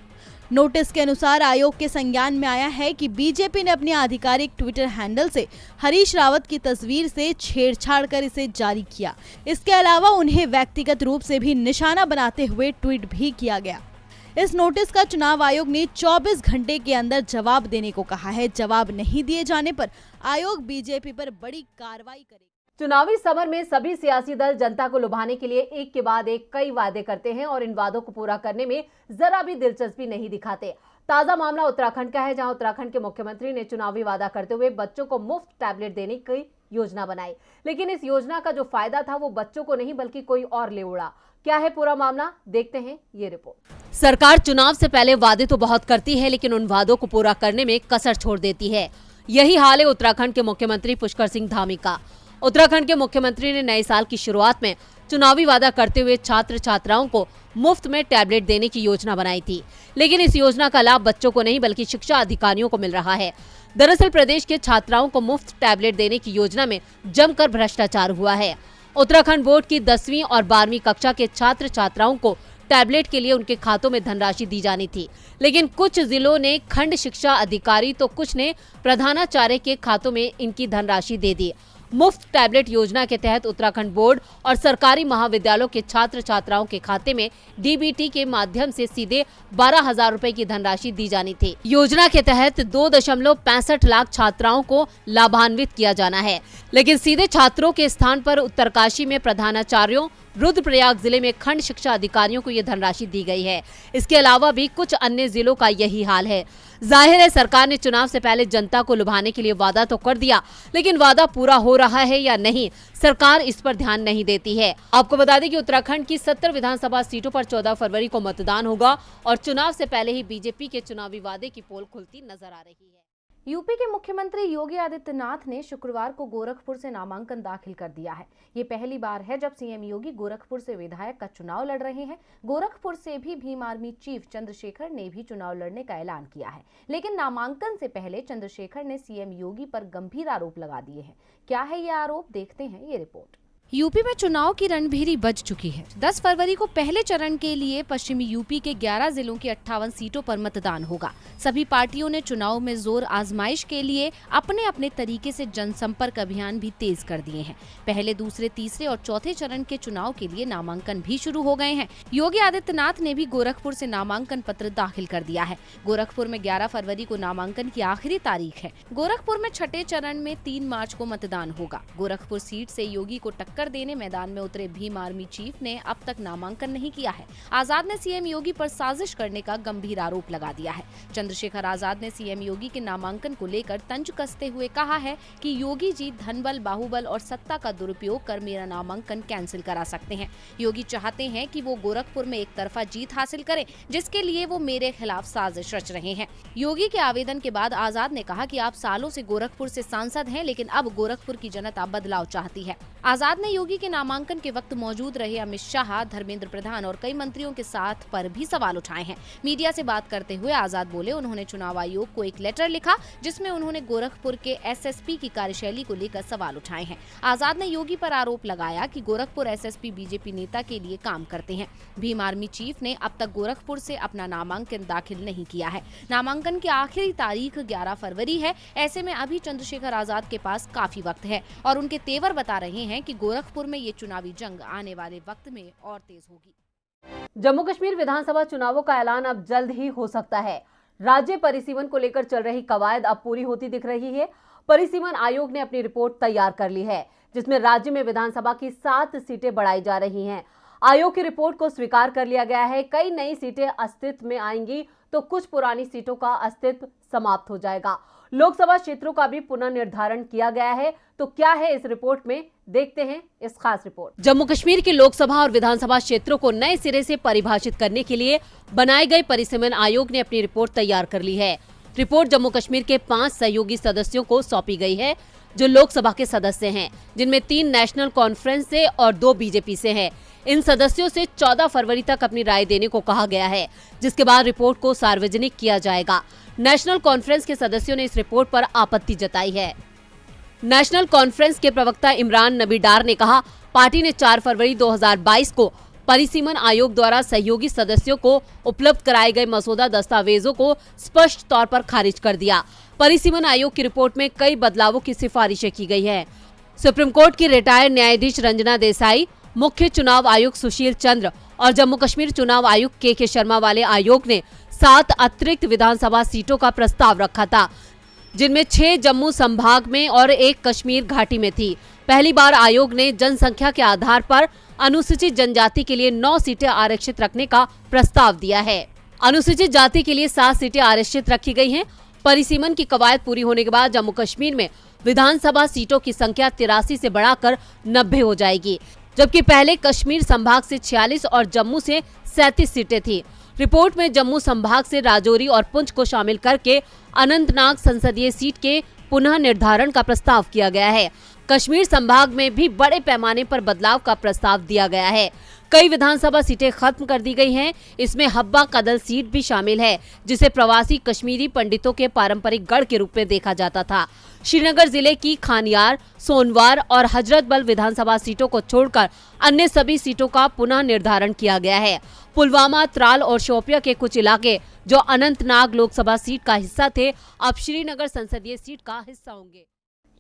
नोटिस के अनुसार आयोग के संज्ञान में आया है कि बीजेपी ने अपने आधिकारिक ट्विटर हैंडल से हरीश रावत की तस्वीर से छेड़छाड़ कर इसे जारी किया। इसके अलावा उन्हें व्यक्तिगत रूप से भी निशाना बनाते हुए ट्वीट भी किया गया। इस नोटिस का चुनाव आयोग ने 24 घंटे के अंदर जवाब देने को कहा है। जवाब नहीं दिए जाने पर आयोग बीजेपी पर बड़ी कार्रवाई करेगा। चुनावी समर में सभी सियासी दल जनता को लुभाने के लिए एक के बाद एक कई वादे करते हैं और इन वादों को पूरा करने में जरा भी दिलचस्पी नहीं दिखाते। ताजा मामला उत्तराखंड का है, जहां उत्तराखंड के मुख्यमंत्री ने चुनावी वादा करते हुए बच्चों को मुफ्त टैबलेट देने की योजना बनाई, लेकिन इस योजना का जो फायदा था वो बच्चों को नहीं बल्कि कोई और ले उड़ा। क्या है पूरा मामला, देखते हैं ये रिपोर्ट। सरकार चुनाव से पहले वादे तो बहुत करती है, लेकिन उन वादों को पूरा करने में कसर छोड़ देती है। यही हाल है उत्तराखंड के मुख्यमंत्री पुष्कर सिंह धामी का। उत्तराखंड के मुख्यमंत्री ने नए साल की शुरुआत में चुनावी वादा करते हुए छात्र छात्राओं को मुफ्त में टैबलेट देने की योजना बनाई थी, लेकिन इस योजना का लाभ बच्चों को नहीं बल्कि शिक्षा अधिकारियों को मिल रहा है। दरअसल प्रदेश के छात्राओं को मुफ्त टैबलेट देने की योजना में जमकर भ्रष्टाचार हुआ है। उत्तराखंड बोर्ड की 10वीं और 12वीं कक्षा के छात्र छात्राओं को टैबलेट के लिए उनके खातों में धनराशि दी जानी थी, लेकिन कुछ जिलों ने खंड शिक्षा अधिकारी तो कुछ ने प्रधानाचार्य के खातों में इनकी धनराशि दे दी। मुफ्त टैबलेट योजना के तहत उत्तराखंड बोर्ड और सरकारी महाविद्यालयों के छात्र छात्राओं के खाते में डीबीटी के माध्यम से सीधे 12,000 रुपए की धनराशि दी जानी थी। योजना के तहत 2.65 लाख छात्राओं को लाभान्वित किया जाना है, लेकिन सीधे छात्रों के स्थान पर उत्तरकाशी में प्रधानाचार्यों, रुद्रप्रयाग जिले में खंड शिक्षा अधिकारियों को ये धनराशि दी गई है। इसके अलावा भी कुछ अन्य जिलों का यही हाल है। जाहिर है सरकार ने चुनाव से पहले जनता को लुभाने के लिए वादा तो कर दिया, लेकिन वादा पूरा हो रहा है या नहीं, सरकार इस पर ध्यान नहीं देती है। आपको बता दें कि उत्तराखंड की 70 विधानसभा सीटों पर 14 फरवरी को मतदान होगा और चुनाव से पहले ही बीजेपी के चुनावी वादे की पोल खुलती नजर आ रही है। यूपी के मुख्यमंत्री योगी आदित्यनाथ ने शुक्रवार को गोरखपुर से नामांकन दाखिल कर दिया है। ये पहली बार है जब सीएम योगी गोरखपुर से विधायक का चुनाव लड़ रहे हैं। गोरखपुर से भी भीम आर्मी चीफ चंद्रशेखर ने भी चुनाव लड़ने का ऐलान किया है, लेकिन नामांकन से पहले चंद्रशेखर ने सीएम योगी पर गंभीर आरोप लगा दिए हैं। क्या है ये आरोप, देखते हैं ये रिपोर्ट। यूपी में चुनाव की रणभेरी बज चुकी है। 10 फरवरी को पहले चरण के लिए पश्चिमी यूपी के 11 जिलों की 58 सीटों पर मतदान होगा। सभी पार्टियों ने चुनाव में जोर आजमाइश के लिए अपने अपने तरीके से जनसंपर्क अभियान भी तेज कर दिए हैं। पहले, दूसरे, तीसरे और चौथे चरण के चुनाव के लिए नामांकन भी शुरू हो गए हैं। योगी आदित्यनाथ ने भी गोरखपुर से नामांकन पत्र दाखिल कर दिया है। गोरखपुर में 11 फरवरी को नामांकन की आखिरी तारीख है। गोरखपुर में छठे चरण में 3 मार्च को मतदान होगा। गोरखपुर सीट से योगी को टक्कर देने मैदान में उतरे भीम आर्मी चीफ ने अब तक नामांकन नहीं किया है। आजाद ने सीएम योगी पर साजिश करने का गंभीर आरोप लगा दिया है। चंद्रशेखर आजाद ने सीएम योगी के नामांकन को लेकर तंज कसते हुए कहा है कि योगी जी धनबल, बाहुबल और सत्ता का दुरुपयोग कर मेरा नामांकन कैंसिल करा सकते हैं। योगी चाहते हैं कि वो गोरखपुर में एक तरफा जीत हासिल करें, जिसके लिए वो मेरे खिलाफ साजिश रच रहे हैं। योगी के आवेदन के बाद आजाद ने कहा कि आप सालों से गोरखपुर से सांसद हैं, लेकिन अब गोरखपुर की जनता बदलाव चाहती है। आजाद ने योगी के नामांकन के वक्त मौजूद रहे अमित शाह, धर्मेंद्र प्रधान और कई मंत्रियों के साथ पर भी सवाल उठाए हैं। मीडिया से बात करते हुए आजाद बोले, उन्होंने चुनाव आयोग को एक लेटर लिखा जिसमें उन्होंने गोरखपुर के एसएसपी की कार्यशैली को लेकर सवाल उठाए हैं। आजाद ने योगी पर आरोप लगाया कि गोरखपुर एसएसपी बीजेपी नेता के लिए काम करते हैं। भीम आर्मी चीफ ने अब तक गोरखपुर से अपना नामांकन दाखिल नहीं किया है। नामांकन की आखिरी तारीख 11 फरवरी है। ऐसे में अभी चंद्रशेखर आजाद के पास काफी वक्त है और उनके तेवर बता रहे हैं कि गोरखपुर में ये चुनावी जंग आने वाले वक्त में और तेज होगी। जम्मू कश्मीर विधानसभा चुनावों का ऐलान अब जल्द ही हो सकता है। राज्य परिसीमन को लेकर चल रही कवायद अब पूरी होती दिख रही है। परिसीमन आयोग ने अपनी रिपोर्ट तैयार कर ली है, जिसमें राज्य में विधानसभा की 7 सीटें बढ़ाई जा रही हैं। आयोग की रिपोर्ट को स्वीकार कर लिया गया है। कई नई सीटें अस्तित्व में आएंगी तो कुछ पुरानी सीटों का अस्तित्व समाप्त हो जाएगा। लोकसभा क्षेत्रों का भी पुनर्निर्धारण किया गया है। तो क्या है इस रिपोर्ट में, देखते हैं इस खास रिपोर्ट। जम्मू कश्मीर के लोकसभा और विधानसभा क्षेत्रों को नए सिरे से परिभाषित करने के लिए बनाए गए परिसीमन आयोग ने अपनी रिपोर्ट तैयार कर ली है। रिपोर्ट जम्मू कश्मीर के 5 सहयोगी सदस्यों को सौंपी गई है, जो लोकसभा के सदस्य हैं, जिनमें 3 नेशनल कॉन्फ्रेंस से और 2 बीजेपी से हैं। इन सदस्यों से 14 फरवरी तक अपनी राय देने को कहा गया है, जिसके बाद रिपोर्ट को सार्वजनिक किया जाएगा। नेशनल कॉन्फ्रेंस के सदस्यों ने इस रिपोर्ट पर आपत्ति जताई है। नेशनल कॉन्फ्रेंस के प्रवक्ता इमरान नबी डार ने कहा, पार्टी ने 4 फरवरी 2022 को परिसीमन आयोग द्वारा सहयोगी सदस्यों को उपलब्ध कराए गए मसौदा दस्तावेजों को स्पष्ट तौर पर खारिज कर दिया। परिसीमन आयोग की रिपोर्ट में कई बदलावों की सिफारिशें की गई है। सुप्रीम कोर्ट की रिटायर्ड न्यायाधीश रंजना देसाई, मुख्य चुनाव आयुक्त सुशील चंद्र और जम्मू कश्मीर चुनाव आयुक्त के शर्मा वाले आयोग ने 7 अतिरिक्त विधानसभा सीटों का प्रस्ताव रखा था, जिनमें 6 जम्मू संभाग में और 1 कश्मीर घाटी में थी। पहली बार आयोग ने जनसंख्या के आधार पर अनुसूचित जनजाति के लिए 9 सीटें आरक्षित रखने का प्रस्ताव दिया है। अनुसूचित जाति के लिए 7 सीटें आरक्षित रखी गई हैं। परिसीमन की कवायद पूरी होने के बाद जम्मू कश्मीर में विधानसभा सीटों की संख्या 83 से बढ़ाकर 90 हो जाएगी, जबकि पहले कश्मीर संभाग से 46 और जम्मू से 37 सीटें थी। रिपोर्ट में जम्मू संभाग से राजौरी और पुंछ को शामिल करके अनंतनाग संसदीय सीट के पुनः निर्धारण का प्रस्ताव किया गया है। कश्मीर संभाग में भी बड़े पैमाने पर बदलाव का प्रस्ताव दिया गया है। कई विधानसभा सीटें खत्म कर दी गई हैं। इसमें हब्बा कदल सीट भी शामिल है, जिसे प्रवासी कश्मीरी पंडितों के पारंपरिक गढ़ के रूप में देखा जाता था। श्रीनगर जिले की खानियार, सोनवार और हजरत बल विधानसभा सीटों को छोड़कर अन्य सभी सीटों का पुनः निर्धारण किया गया है। पुलवामा, त्राल और शोपिया के कुछ इलाके जो अनंतनाग लोकसभा सीट का हिस्सा थे, अब श्रीनगर संसदीय सीट का हिस्सा होंगे।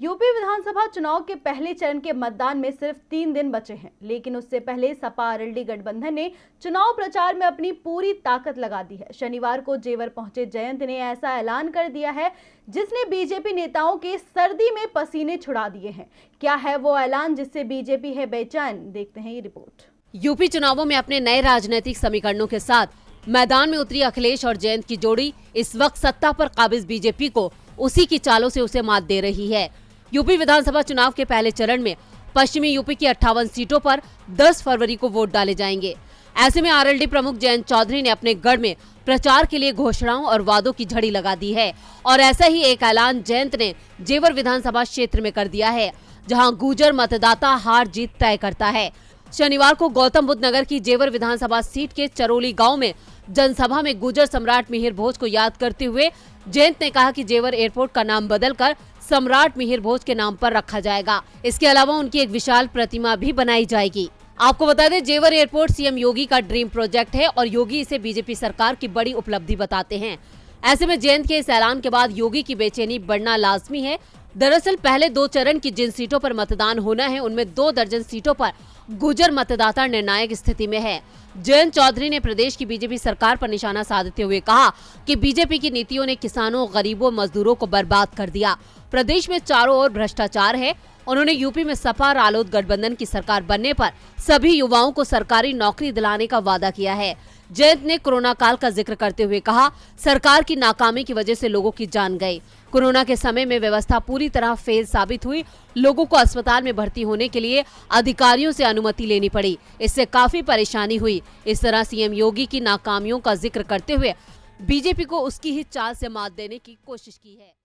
यूपी विधानसभा चुनाव के पहले चरण के मतदान में सिर्फ 3 दिन बचे हैं, लेकिन उससे पहले सपा आरएलडी गठबंधन ने चुनाव प्रचार में अपनी पूरी ताकत लगा दी है। शनिवार को जेवर पहुंचे जयंत ने ऐसा ऐलान कर दिया है जिसने बीजेपी नेताओं के सर्दी में पसीने छुड़ा दिए हैं। क्या है वो ऐलान जिससे बीजेपी है बेचैन, देखते हैं ये रिपोर्ट। यूपी चुनावों में अपने नए राजनीतिक समीकरणों के साथ मैदान में उतरी अखिलेश और जयंत की जोड़ी इस वक्त सत्ता पर काबिज बीजेपी को उसी की चालों से उसे मात दे रही है। यूपी विधानसभा चुनाव के पहले चरण में पश्चिमी यूपी की 58 सीटों पर 10 फरवरी को वोट डाले जाएंगे। ऐसे में आरएलडी प्रमुख जयंत चौधरी ने अपने गढ़ में प्रचार के लिए घोषणाओं और वादों की झड़ी लगा दी है और ऐसा ही एक ऐलान जयंत ने जेवर विधानसभा क्षेत्र में कर दिया है, जहां गुर्जर मतदाता हार जीत तय करता है। शनिवार को गौतम बुद्ध नगर की जेवर विधानसभा सीट के चरोली गांव में जनसभा में गुर्जर सम्राट मिहिर भोज को याद करते हुए जयंत ने कहा कि जेवर एयरपोर्ट का नाम बदलकर सम्राट मिहिर भोज के नाम पर रखा जाएगा। इसके अलावा उनकी एक विशाल प्रतिमा भी बनाई जाएगी। आपको बता दें, जेवर एयरपोर्ट सीएम योगी का ड्रीम प्रोजेक्ट है और योगी इसे बीजेपी सरकार की बड़ी उपलब्धि बताते हैं। ऐसे में जयंत के इस ऐलान के बाद योगी की बेचैनी बढ़ना लाजमी है। दरअसल पहले 2 चरण की जिन सीटों पर मतदान होना है, उनमें 2 दर्जन सीटों पर गुर्जर मतदाता निर्णायक स्थिति में है। जयंत चौधरी ने प्रदेश की बीजेपी सरकार पर निशाना साधते हुए कहा कि बीजेपी की नीतियों ने किसानों, गरीबों, मजदूरों को बर्बाद कर दिया। प्रदेश में चारों ओर भ्रष्टाचार है। उन्होंने यूपी में सपा रालोद गठबंधन की सरकार बनने पर सभी युवाओं को सरकारी नौकरी दिलाने का वादा किया है। जयंत ने कोरोना काल का जिक्र करते हुए कहा, सरकार की नाकामी की वजह से लोगों की जान गई। कोरोना के समय में व्यवस्था पूरी तरह फेल साबित हुई। लोगों को अस्पताल में भर्ती होने के लिए अधिकारियों से अनुमति लेनी पड़ी। इससे काफी परेशानी हुई। इस तरह सीएम योगी की नाकामियों का जिक्र करते हुए बीजेपी को उसकी ही चाल से मात देने की कोशिश की है।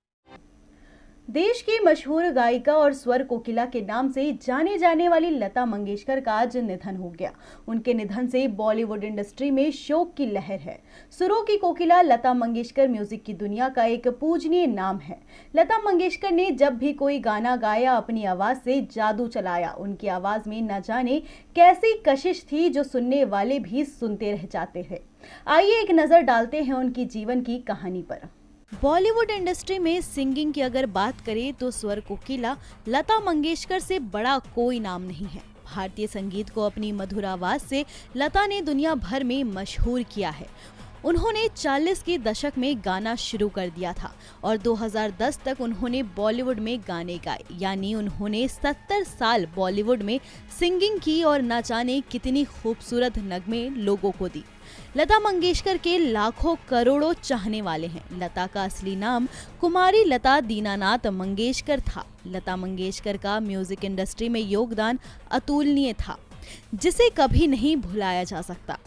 देश की मशहूर गायिका और स्वर कोकिला के नाम से जाने जाने वाली लता मंगेशकर का आज निधन हो गया। उनके निधन से बॉलीवुड इंडस्ट्री में शोक की लहर है। सुरों की कोकिला लता मंगेशकर म्यूजिक की दुनिया का एक पूजनीय नाम है। लता मंगेशकर ने जब भी कोई गाना गाया अपनी आवाज से जादू चलाया। उनकी आवाज में न जाने कैसी कशिश थी जो सुनने वाले भी सुनते रह जाते थे। आइए एक नजर डालते हैं उनकी जीवन की कहानी पर। बॉलीवुड इंडस्ट्री में सिंगिंग की अगर बात करें तो स्वर कोकिला लता मंगेशकर से बड़ा कोई नाम नहीं है। भारतीय संगीत को अपनी मधुर आवाज से लता ने दुनिया भर में मशहूर किया है। उन्होंने 40 के दशक में गाना शुरू कर दिया था और 2010 तक उन्होंने बॉलीवुड में गाने गाए, यानी उन्होंने 70 साल बॉलीवुड में सिंगिंग की और न जाने कितनी खूबसूरत नगमे लोगों को दी। लता मंगेशकर के लाखों करोड़ों चाहने वाले हैं। लता का असली नाम कुमारी लता दीनानाथ मंगेशकर था। लता मंगेशकर का म्यूजिक इंडस्ट्री में योगदान अतुलनीय था, जिसे कभी नहीं भुलाया जा सकता।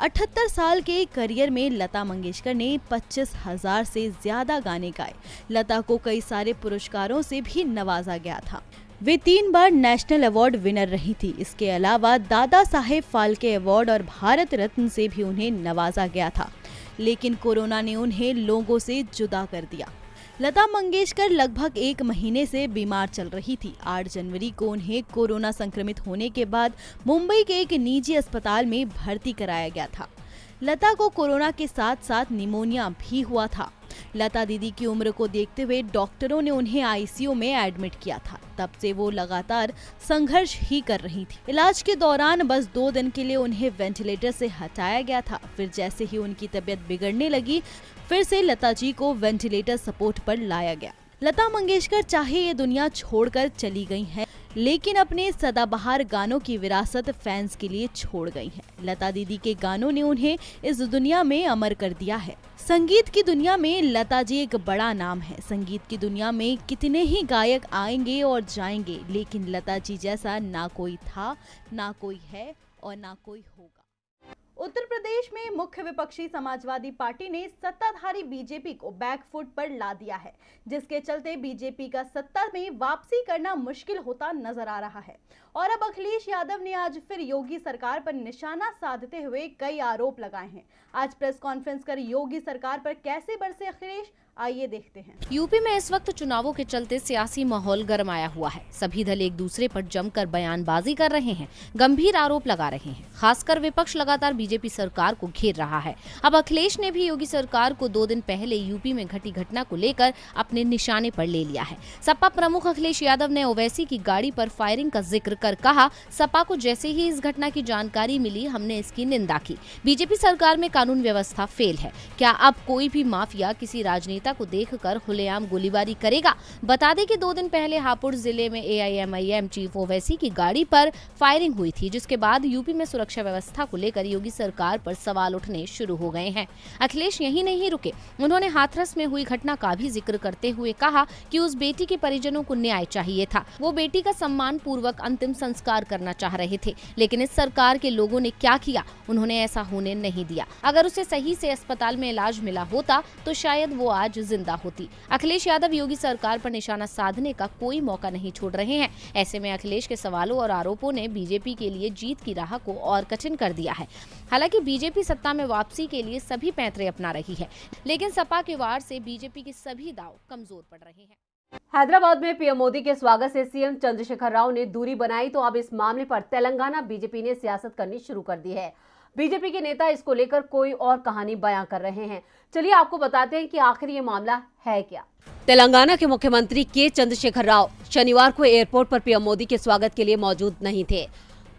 78 साल के करियर में लता मंगेशकर ने 25,000 से ज्यादा गाने गाए। लता को कई सारे पुरस्कारों से भी नवाजा गया था। वे 3 बार नेशनल अवार्ड विनर रही थी। इसके अलावा दादा साहेब फाल्के अवार्ड और भारत रत्न से भी उन्हें नवाजा गया था, लेकिन कोरोना ने उन्हें लोगों से जुदा कर दिया। लता मंगेशकर लगभग 1 महीने से बीमार चल रही थी। 8 जनवरी को उन्हें कोरोना संक्रमित होने के बाद मुंबई के एक निजी अस्पताल में भर्ती कराया गया था। लता को कोरोना के साथ साथ निमोनिया भी हुआ था। लता दीदी की उम्र को देखते हुए डॉक्टरों ने उन्हें आईसीयू में एडमिट किया था। तब से वो लगातार संघर्ष ही कर रही थी। इलाज के दौरान बस 2 दिन के लिए उन्हें वेंटिलेटर से हटाया गया था। फिर जैसे ही उनकी तबीयत बिगड़ने लगी, फिर से लता जी को वेंटिलेटर सपोर्ट पर लाया गया। लता मंगेशकर चाहे ये दुनिया छोड़कर चली गई हैं, लेकिन अपने सदाबहार गानों की विरासत फैंस के लिए छोड़ गई हैं। लता दीदी के गानों ने उन्हें इस दुनिया में अमर कर दिया है। संगीत की दुनिया में लता जी एक बड़ा नाम है। संगीत की दुनिया में कितने ही गायक आएंगे और जाएंगे, लेकिन लता जी जैसा ना कोई था, ना कोई है और ना कोई होगा। उत्तर प्रदेश में मुख्य विपक्षी समाजवादी पार्टी ने सत्ताधारी बीजेपी को बैकफुट पर ला दिया है, जिसके चलते बीजेपी का सत्ता में वापसी करना मुश्किल होता नजर आ रहा है। और अब अखिलेश यादव ने आज फिर योगी सरकार पर निशाना साधते हुए कई आरोप लगाए हैं। आज प्रेस कॉन्फ्रेंस कर योगी सरकार पर कैसे बरसे अखिलेश, आइए देखते हैं। यूपी में इस वक्त चुनावों के चलते सियासी माहौल गरमाया हुआ है। सभी दल एक दूसरे पर जमकर बयानबाजी कर रहे हैं, गंभीर आरोप लगा रहे हैं। खासकर विपक्ष लगातार बीजेपी सरकार को घेर रहा है। अब अखिलेश ने भी योगी सरकार को 2 दिन पहले यूपी में घटी घटना को लेकर अपने निशाने पर ले लिया है। सपा प्रमुख अखिलेश यादव ने ओवैसी की गाड़ी पर फायरिंग का जिक्र कर कहा, सपा को जैसे ही इस घटना की जानकारी मिली, हमने इसकी निंदा की। बीजेपी सरकार में कानून व्यवस्था फेल है। क्या अब कोई भी माफिया किसी राजनीति को देखकर खुलेआम गोलीबारी करेगा? बता दें कि 2 दिन पहले हापुड़ जिले में AIMIM चीफ ओवैसी की गाड़ी पर फायरिंग हुई थी, जिसके बाद यूपी में सुरक्षा व्यवस्था को लेकर योगी सरकार पर सवाल उठने शुरू हो गए हैं। अखिलेश यही नहीं रुके, उन्होंने हाथरस में हुई घटना का भी जिक्र करते हुए कहा कि उस बेटी के परिजनों को न्याय चाहिए था। वो बेटी का सम्मान पूर्वक अंतिम संस्कार करना चाह रहे थे, लेकिन इस सरकार के लोगों ने क्या किया? उन्होंने ऐसा होने नहीं दिया। अगर उसे सही से अस्पताल में इलाज मिला होता तो शायद वो आज जिंदा होती। अखिलेश यादव योगी सरकार पर निशाना साधने का कोई मौका नहीं छोड़ रहे हैं। ऐसे में अखिलेश के सवालों और आरोपों ने बीजेपी के लिए जीत की राह को और कठिन कर दिया है। हालांकि बीजेपी सत्ता में वापसी के लिए सभी पैंतरे अपना रही है, लेकिन सपा के वार से बीजेपी के सभी दांव कमजोर पड़ रहे हैं। हैदराबाद में पीएम मोदी के स्वागत से सीएम चंद्रशेखर राव ने दूरी बनाई, तो अब इस मामले पर तेलंगाना बीजेपी ने सियासत करनी शुरू कर दी है। बीजेपी के नेता इसको लेकर कोई और कहानी बयां कर रहे हैं। चलिए आपको बताते हैं कि आखिर ये मामला है क्या। तेलंगाना के मुख्यमंत्री के चंद्रशेखर राव शनिवार को एयरपोर्ट पर पीएम मोदी के स्वागत के लिए मौजूद नहीं थे।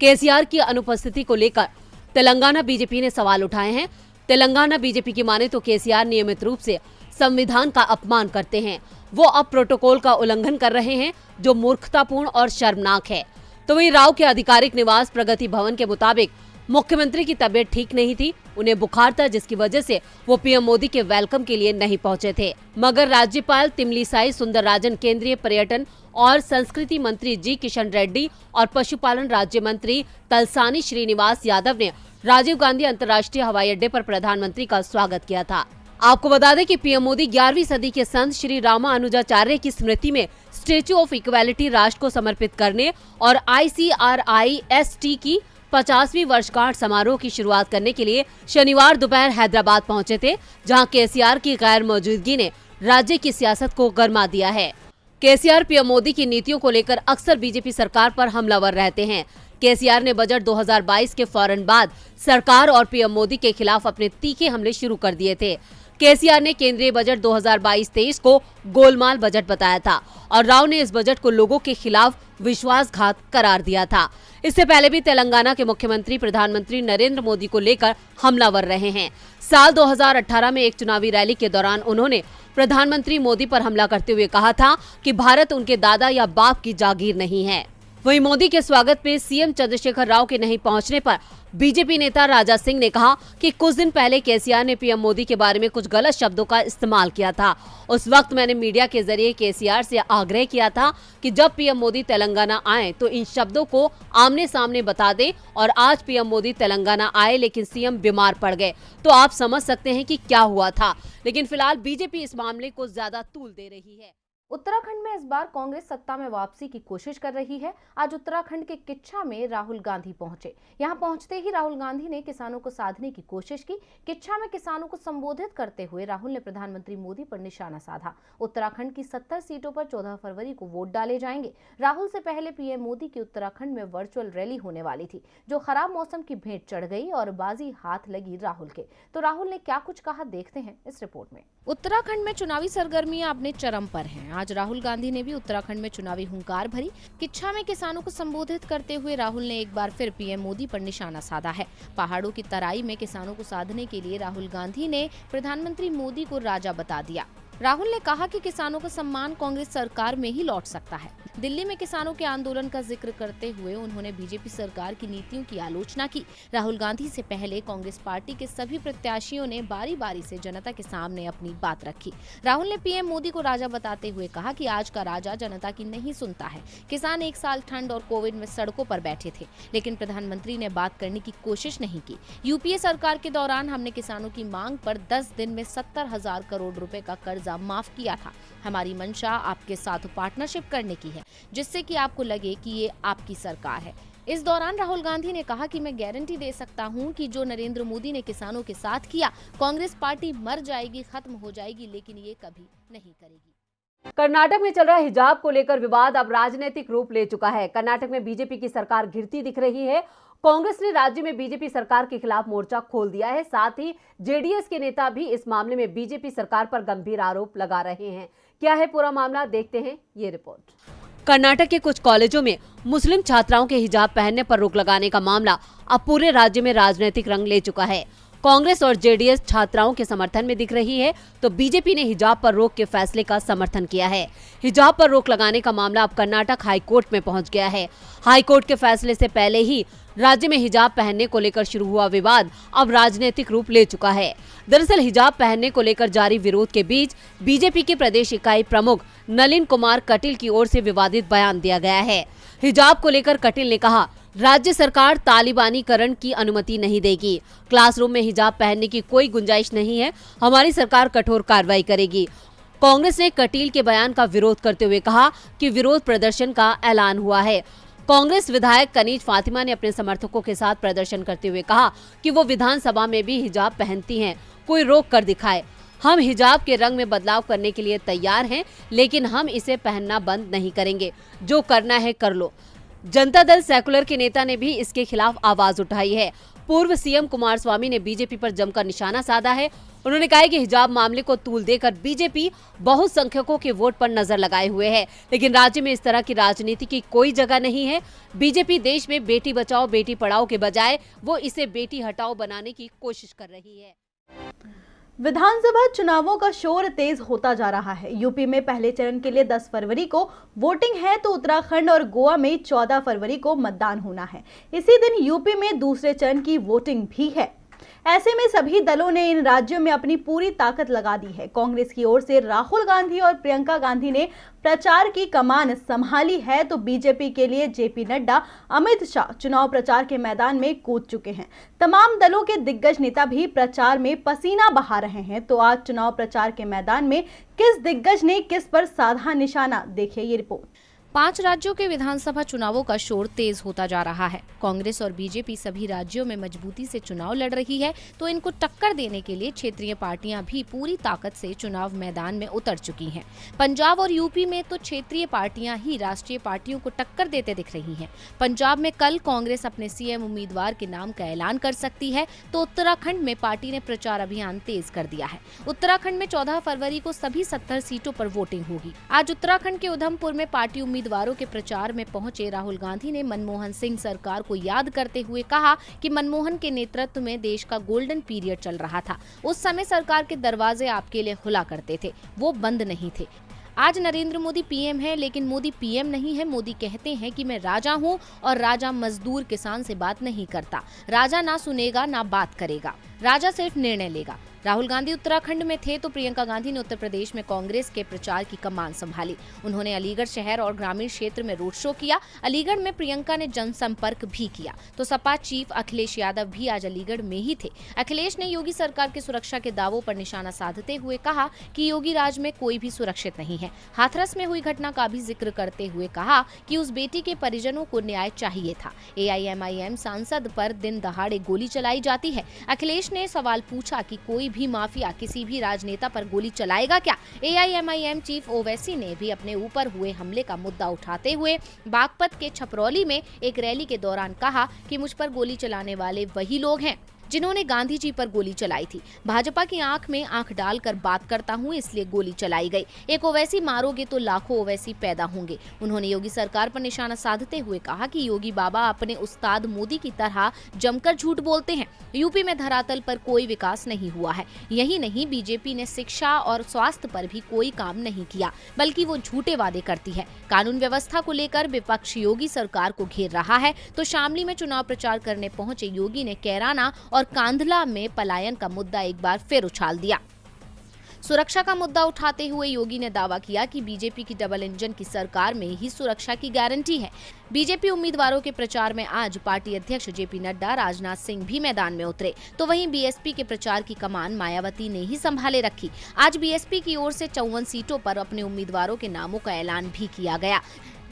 केसीआर की अनुपस्थिति को लेकर तेलंगाना बीजेपी ने सवाल उठाए हैं। तेलंगाना बीजेपी की माने तो केसीआर नियमित रूप से संविधान का अपमान करते हैं। वो अब प्रोटोकॉल का उल्लंघन कर रहे हैं, जो मूर्खतापूर्ण और शर्मनाक है। तो वहीं राव के आधिकारिक निवास प्रगति भवन के मुताबिक मुख्यमंत्री की तबीयत ठीक नहीं थी, उन्हें बुखार था, जिसकी वजह से वो पीएम मोदी के वेलकम के लिए नहीं पहुंचे थे। मगर राज्यपाल तमिलिसाई सुंदरराजन, केंद्रीय पर्यटन और संस्कृति मंत्री जी किशन रेड्डी और पशुपालन राज्य मंत्री तलसानी श्रीनिवास यादव ने राजीव गांधी अंतर्राष्ट्रीय हवाई अड्डे पर प्रधानमंत्री का स्वागत किया था। आपको बता दें कि पीएम मोदी 11वीं सदी के संत श्री रामानुजाचार्य की स्मृति में स्टेच्यू ऑफ इक्वालिटी राष्ट्र को समर्पित करने और ICRIST की 50वीं वर्षगांठ समारोह की शुरुआत करने के लिए शनिवार दोपहर हैदराबाद पहुंचे थे, जहां केसीआर की गैर मौजूदगी ने राज्य की सियासत को गरमा दिया है। केसीआर पीएम मोदी की नीतियों को लेकर अक्सर बीजेपी सरकार पर हमलावर रहते हैं। केसीआर ने बजट 2022 के फौरन बाद सरकार और पीएम मोदी के खिलाफ अपने तीखे हमले शुरू कर दिए थे। केसीआर ने केंद्रीय बजट 2022-23 को गोलमाल बजट बताया था और राव ने इस बजट को लोगों के खिलाफ विश्वासघात करार दिया था। इससे पहले भी तेलंगाना के मुख्यमंत्री प्रधानमंत्री नरेंद्र मोदी को लेकर हमलावर रहे हैं। साल 2018 में एक चुनावी रैली के दौरान उन्होंने प्रधानमंत्री मोदी पर हमला करते हुए कहा था कि भारत उनके दादा या बाप की जागीर नहीं है। वहीं मोदी के स्वागत पे सीएम चंद्रशेखर राव के नहीं पहुंचने पर बीजेपी नेता राजा सिंह ने कहा कि कुछ दिन पहले केसीआर ने पीएम मोदी के बारे में कुछ गलत शब्दों का इस्तेमाल किया था। उस वक्त मैंने मीडिया के जरिए केसीआर से आग्रह किया था कि जब पीएम मोदी तेलंगाना आए तो इन शब्दों को आमने सामने बता दें, और आज पीएम मोदी तेलंगाना आए लेकिन सीएम बीमार पड़ गए, तो आप समझ सकते हैं कि क्या हुआ था। लेकिन फिलहाल बीजेपी इस मामले को ज्यादा तूल दे रही है। उत्तराखंड में इस बार कांग्रेस सत्ता में वापसी की कोशिश कर रही है। आज उत्तराखंड के किच्छा में राहुल गांधी पहुंचे। यहां पहुंचते ही राहुल गांधी ने किसानों को साधने की कोशिश की। किच्छा में किसानों को संबोधित करते हुए राहुल ने प्रधानमंत्री मोदी पर निशाना साधा। उत्तराखंड की 70 सीटों पर 14 फरवरी को वोट डाले जाएंगे। राहुल से पहले पीएम मोदी की उत्तराखंड में वर्चुअल रैली होने वाली थी, जो खराब मौसम की भेंट चढ़ गई और बाजी हाथ लगी राहुल के। तो राहुल ने क्या कुछ कहा, देखते हैं इस रिपोर्ट में। उत्तराखंड में चुनावी सरगर्मियां अपने चरम पर हैं। आज राहुल गांधी ने भी उत्तराखंड में चुनावी हुंकार भरी। किच्छा में किसानों को संबोधित करते हुए राहुल ने एक बार फिर पीएम मोदी पर निशाना साधा है। पहाड़ों की तराई में किसानों को साधने के लिए राहुल गांधी ने प्रधानमंत्री मोदी को राजा बता दिया। राहुल ने कहा कि किसानों का सम्मान कांग्रेस सरकार में ही लौट सकता है। दिल्ली में किसानों के आंदोलन का जिक्र करते हुए उन्होंने बीजेपी सरकार की नीतियों की आलोचना की। राहुल गांधी से पहले कांग्रेस पार्टी के सभी प्रत्याशियों ने बारी बारी से जनता के सामने अपनी बात रखी। राहुल ने पीएम मोदी को राजा बताते हुए कहा कि आज का राजा जनता की नहीं सुनता है। किसान 1 साल ठंड और कोविड में सड़कों पर बैठे थे, लेकिन प्रधानमंत्री ने बात करने की कोशिश नहीं की। यूपीए सरकार के दौरान हमने किसानों की मांग पर 10 दिन में 70,000 करोड़ रुपए का कर्जा माफ किया था। हमारी मंशा आपके साथ पार्टनरशिप करने की है, जिससे कि आपको लगे कि ये आपकी सरकार है। इस दौरान राहुल गांधी ने कहा कि मैं गारंटी दे सकता हूं कि जो नरेंद्र मोदी ने किसानों के साथ किया, कांग्रेस पार्टी मर जाएगी, खत्म हो जाएगी, लेकिन ये कभी नहीं करेगी। कर्नाटक में चल रहा हिजाब को लेकर विवाद अब राजनीतिक रूप ले चुका है। कर्नाटक में बीजेपी की सरकार गिरती दिख रही है। कांग्रेस ने राज्य में बीजेपी सरकार के खिलाफ मोर्चा खोल दिया है। साथ ही जेडीएस के नेता भी इस मामले में बीजेपी सरकार पर गंभीर आरोप लगा रहे हैं। क्या है पूरा मामला, देखते हैं ये रिपोर्ट। कर्नाटक के कुछ कॉलेजों में मुस्लिम छात्राओं के हिजाब पहनने पर रोक लगाने का मामला अब पूरे राज्य में राजनीतिक रंग ले चुका है। कांग्रेस और जेडीएस छात्राओं के समर्थन में दिख रही है, तो बीजेपी ने हिजाब पर रोक के फैसले का समर्थन किया है। हिजाब पर रोक लगाने का मामला अब कर्नाटक हाईकोर्ट में पहुंच गया है। हाईकोर्ट के फैसले से पहले ही राज्य में हिजाब पहनने को लेकर शुरू हुआ विवाद अब राजनीतिक रूप ले चुका है। दरअसल हिजाब पहनने को लेकर जारी विरोध के बीच बीजेपी के प्रदेश इकाई प्रमुख नलिन कुमार कटिल की ओर से विवादित बयान दिया गया है। हिजाब को लेकर कटिल ने कहा, राज्य सरकार तालिबानीकरण की अनुमति नहीं देगी। क्लासरूम में हिजाब पहनने की कोई गुंजाइश नहीं है। हमारी सरकार कठोर कार्रवाई करेगी। कांग्रेस ने कटिल के बयान का विरोध करते हुए कहा कि विरोध प्रदर्शन का ऐलान हुआ है। कांग्रेस विधायक कनीज फातिमा ने अपने समर्थकों के साथ प्रदर्शन करते हुए कहा कि वो विधानसभा में भी हिजाब पहनती हैं, कोई रोक कर दिखाए। हम हिजाब के रंग में बदलाव करने के लिए तैयार हैं, लेकिन हम इसे पहनना बंद नहीं करेंगे। जो करना है कर लो। जनता दल सेकुलर के नेता ने भी इसके खिलाफ आवाज उठाई है। पूर्व सीएम कुमारस्वामी ने बीजेपी पर जमकर निशाना साधा है। उन्होंने कहा कि हिजाब मामले को तूल देकर बीजेपी बहुसंख्यकों के वोट पर नजर लगाए हुए है, लेकिन राज्य में इस तरह की राजनीति की कोई जगह नहीं है। बीजेपी देश में बेटी बचाओ बेटी पढ़ाओ के बजाय वो इसे बेटी हटाओ बनाने की कोशिश कर रही है। विधानसभा चुनावों का शोर तेज होता जा रहा है। यूपी में पहले चरण के लिए 10 फरवरी को वोटिंग है, तो उत्तराखंड और गोवा में 14 फरवरी को मतदान होना है। इसी दिन यूपी में दूसरे चरण की वोटिंग भी है। ऐसे में सभी दलों ने इन राज्यों में अपनी पूरी ताकत लगा दी है। कांग्रेस की ओर से राहुल गांधी और प्रियंका गांधी ने प्रचार की कमान संभाली है, तो बीजेपी के लिए जेपी नड्डा, अमित शाह चुनाव प्रचार के मैदान में कूद चुके हैं। तमाम दलों के दिग्गज नेता भी प्रचार में पसीना बहा रहे हैं। तो आज चुनाव प्रचार के मैदान में किस दिग्गज ने किस पर साधा निशाना, देखिए ये रिपोर्ट। 5 राज्यों के विधानसभा चुनावों का शोर तेज होता जा रहा है। कांग्रेस और बीजेपी सभी राज्यों में मजबूती से चुनाव लड़ रही है, तो इनको टक्कर देने के लिए क्षेत्रीय पार्टियां भी पूरी ताकत से चुनाव मैदान में उतर चुकी हैं। पंजाब और यूपी में तो क्षेत्रीय पार्टियां ही राष्ट्रीय पार्टियों को टक्कर देते दिख रही हैं। पंजाब में कल कांग्रेस अपने सीएम उम्मीदवार के नाम का ऐलान कर सकती है, तो उत्तराखंड में पार्टी ने प्रचार अभियान तेज कर दिया है। उत्तराखंड में 14 फरवरी को सभी 70 सीटों पर वोटिंग होगी। आज उत्तराखंड के उधमपुर में पार्टी उम्मीदवारों के प्रचार में पहुंचे राहुल गांधी ने मनमोहन सिंह सरकार को याद करते हुए कहा कि मनमोहन के नेतृत्व में देश का गोल्डन पीरियड चल रहा था। उस समय सरकार के दरवाजे आपके लिए खुला करते थे, वो बंद नहीं थे। आज नरेंद्र मोदी पीएम है, लेकिन मोदी पीएम नहीं है। मोदी कहते हैं कि मैं राजा हूं और राजा मजदूर किसान से बात नहीं करता। राजा ना सुनेगा ना बात करेगा, राजा सिर्फ निर्णय लेगा। राहुल गांधी उत्तराखंड में थे तो प्रियंका गांधी ने उत्तर प्रदेश में कांग्रेस के प्रचार की कमान संभाली। उन्होंने अलीगढ़ शहर और ग्रामीण क्षेत्र में रोड शो किया। अलीगढ़ में प्रियंका ने जनसंपर्क भी किया तो सपा चीफ अखिलेश यादव भी आज अलीगढ़ में ही थे। अखिलेश ने योगी सरकार की सुरक्षा के दावों पर निशाना साधते हुए कहा कि योगी राज में कोई भी सुरक्षित नहीं है। हाथरस में हुई घटना का भी जिक्र करते हुए कहा कि उस बेटी के परिजनों को न्याय चाहिए था। AIMIM सांसद पर दिन दहाड़े गोली चलाई जाती है। अखिलेश ने सवाल पूछा कि कोई भी माफिया किसी भी राजनेता पर गोली चलाएगा क्या? AIMIM चीफ ओवैसी ने भी अपने ऊपर हुए हमले का मुद्दा उठाते हुए बागपत के छपरौली में एक रैली के दौरान कहा कि मुझ पर गोली चलाने वाले वही लोग हैं जिन्होंने गांधी जी पर गोली चलाई थी। भाजपा की आंख में आंख डालकर बात करता हूं, इसलिए गोली चलाई गई। एक ओवैसी मारोगे तो लाखों ओवैसी पैदा होंगे। उन्होंने योगी सरकार पर निशाना साधते हुए कहा कि योगी बाबा अपने उस्ताद मोदी की तरह जमकर झूठ बोलते हैं। यूपी में धरातल पर कोई विकास नहीं हुआ है। यही नहीं, बीजेपी ने शिक्षा और स्वास्थ्य पर भी कोई काम नहीं किया, बल्कि वो झूठे वादे करती है। कानून व्यवस्था को लेकर विपक्ष योगी सरकार को घेर रहा है तो शामली में चुनाव प्रचार करने पहुंचे योगी ने कैराना और कांधला में पलायन का मुद्दा एक बार फिर उछाल दिया। सुरक्षा का मुद्दा उठाते हुए योगी ने दावा किया कि बीजेपी की डबल इंजन की सरकार में ही सुरक्षा की गारंटी है। बीजेपी उम्मीदवारों के प्रचार में आज पार्टी अध्यक्ष JP नड्डा, राजनाथ सिंह भी मैदान में उतरे तो वहीं BSP के प्रचार की कमान मायावती ने ही संभाले रखी। आज BSP की ओर से 54 सीटों पर अपने उम्मीदवारों के नामों का ऐलान भी किया गया,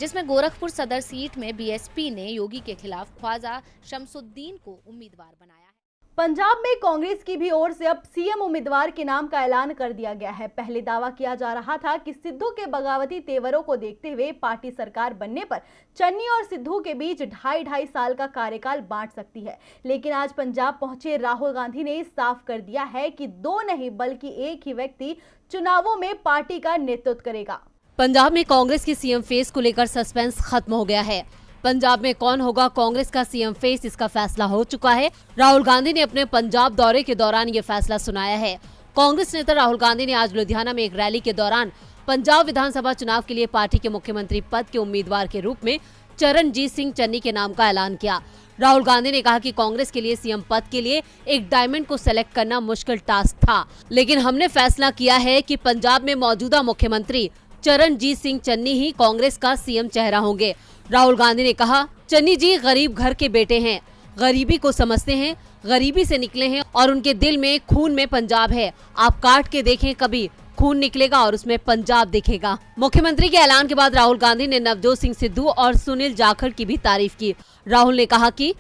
जिसमें गोरखपुर सदर सीट में BSP ने योगी के खिलाफ ख्वाजा शमसुद्दीन को उम्मीदवार बनाया है। पंजाब में कांग्रेस की भी ओर से अब CM उम्मीदवार के नाम का ऐलान कर दिया गया है। पहले दावा किया जा रहा था कि सिद्धू के बगावती तेवरों को देखते हुए पार्टी सरकार बनने पर चन्नी और सिद्धू के बीच 2.5 साल का कार्यकाल बांट सकती है, लेकिन आज पंजाब पहुंचे राहुल गांधी ने साफ कर दिया है कि 2 नहीं बल्कि एक ही व्यक्ति चुनावों में पार्टी का नेतृत्व करेगा। पंजाब में कांग्रेस की CM फेस को लेकर सस्पेंस खत्म हो गया है। पंजाब में कौन होगा कांग्रेस का CM फेस, इसका फैसला हो चुका है। राहुल गांधी ने अपने पंजाब दौरे के दौरान ये फैसला सुनाया है। कांग्रेस नेता राहुल गांधी ने आज लुधियाना में एक रैली के दौरान पंजाब विधानसभा चुनाव के लिए पार्टी के मुख्यमंत्री पद के उम्मीदवार के रूप में चरणजीत सिंह चन्नी के नाम का ऐलान किया। राहुल गांधी ने कहा कि कांग्रेस के लिए CM पद के लिए एक डायमंड को सेलेक्ट करना मुश्किल टास्क था, लेकिन हमने फैसला किया है कि पंजाब में मौजूदा मुख्यमंत्री चरणजीत सिंह चन्नी ही कांग्रेस का CM चेहरा होंगे। राहुल गांधी ने कहा, चन्नी जी गरीब घर के बेटे हैं, गरीबी को समझते हैं, गरीबी से निकले हैं और उनके दिल में खून में पंजाब है। आप काट के देखें, कभी खून निकलेगा और उसमें पंजाब दिखेगा। मुख्यमंत्री के ऐलान के बाद राहुल गांधी ने नवजोत सिंह सिद्धू और सुनील जाखड़ की भी तारीफ की। राहुल ने कहा कि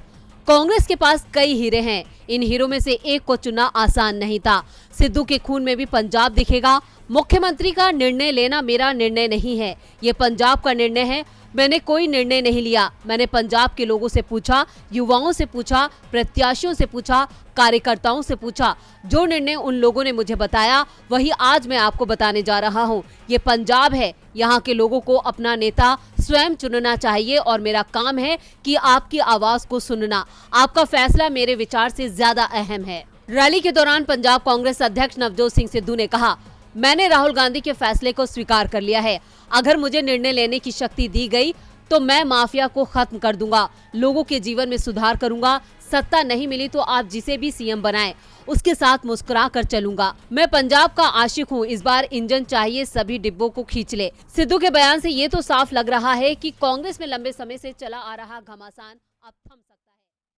कांग्रेस के पास कई हीरे हैं, इन हीरों में से एक को चुनना आसान नहीं था। सिद्धू के खून में भी पंजाब दिखेगा। मुख्यमंत्री का निर्णय लेना मेरा निर्णय नहीं है, ये पंजाब का निर्णय है। मैंने कोई निर्णय नहीं लिया। मैंने पंजाब के लोगों से पूछा, युवाओं से पूछा, प्रत्याशियों से पूछा, कार्यकर्ताओं से पूछा। जो निर्णय उन लोगों ने मुझे बताया वही आज मैं आपको बताने जा रहा हूँ। ये पंजाब है, यहाँ के लोगों को अपना नेता स्वयं चुनना चाहिए और मेरा काम है कि आपकी आवाज को सुनना। आपका फैसला मेरे विचार से ज्यादा अहम है। रैली के दौरान पंजाब कांग्रेस अध्यक्ष नवजोत सिंह सिद्धू ने कहा, मैंने राहुल गांधी के फैसले को स्वीकार कर लिया है। अगर मुझे निर्णय लेने की शक्ति दी गई तो मैं माफिया को खत्म कर दूंगा, लोगों के जीवन में सुधार करूंगा। सत्ता नहीं मिली तो आप जिसे भी CM बनाएं, उसके साथ मुस्कुरा कर चलूंगा। मैं पंजाब का आशिक हूं, इस बार इंजन चाहिए, सभी डिब्बों को खींच ले। सिद्धू के बयान से ये तो साफ लग रहा है कि कांग्रेस में लंबे समय से चला आ रहा घमासान अब थम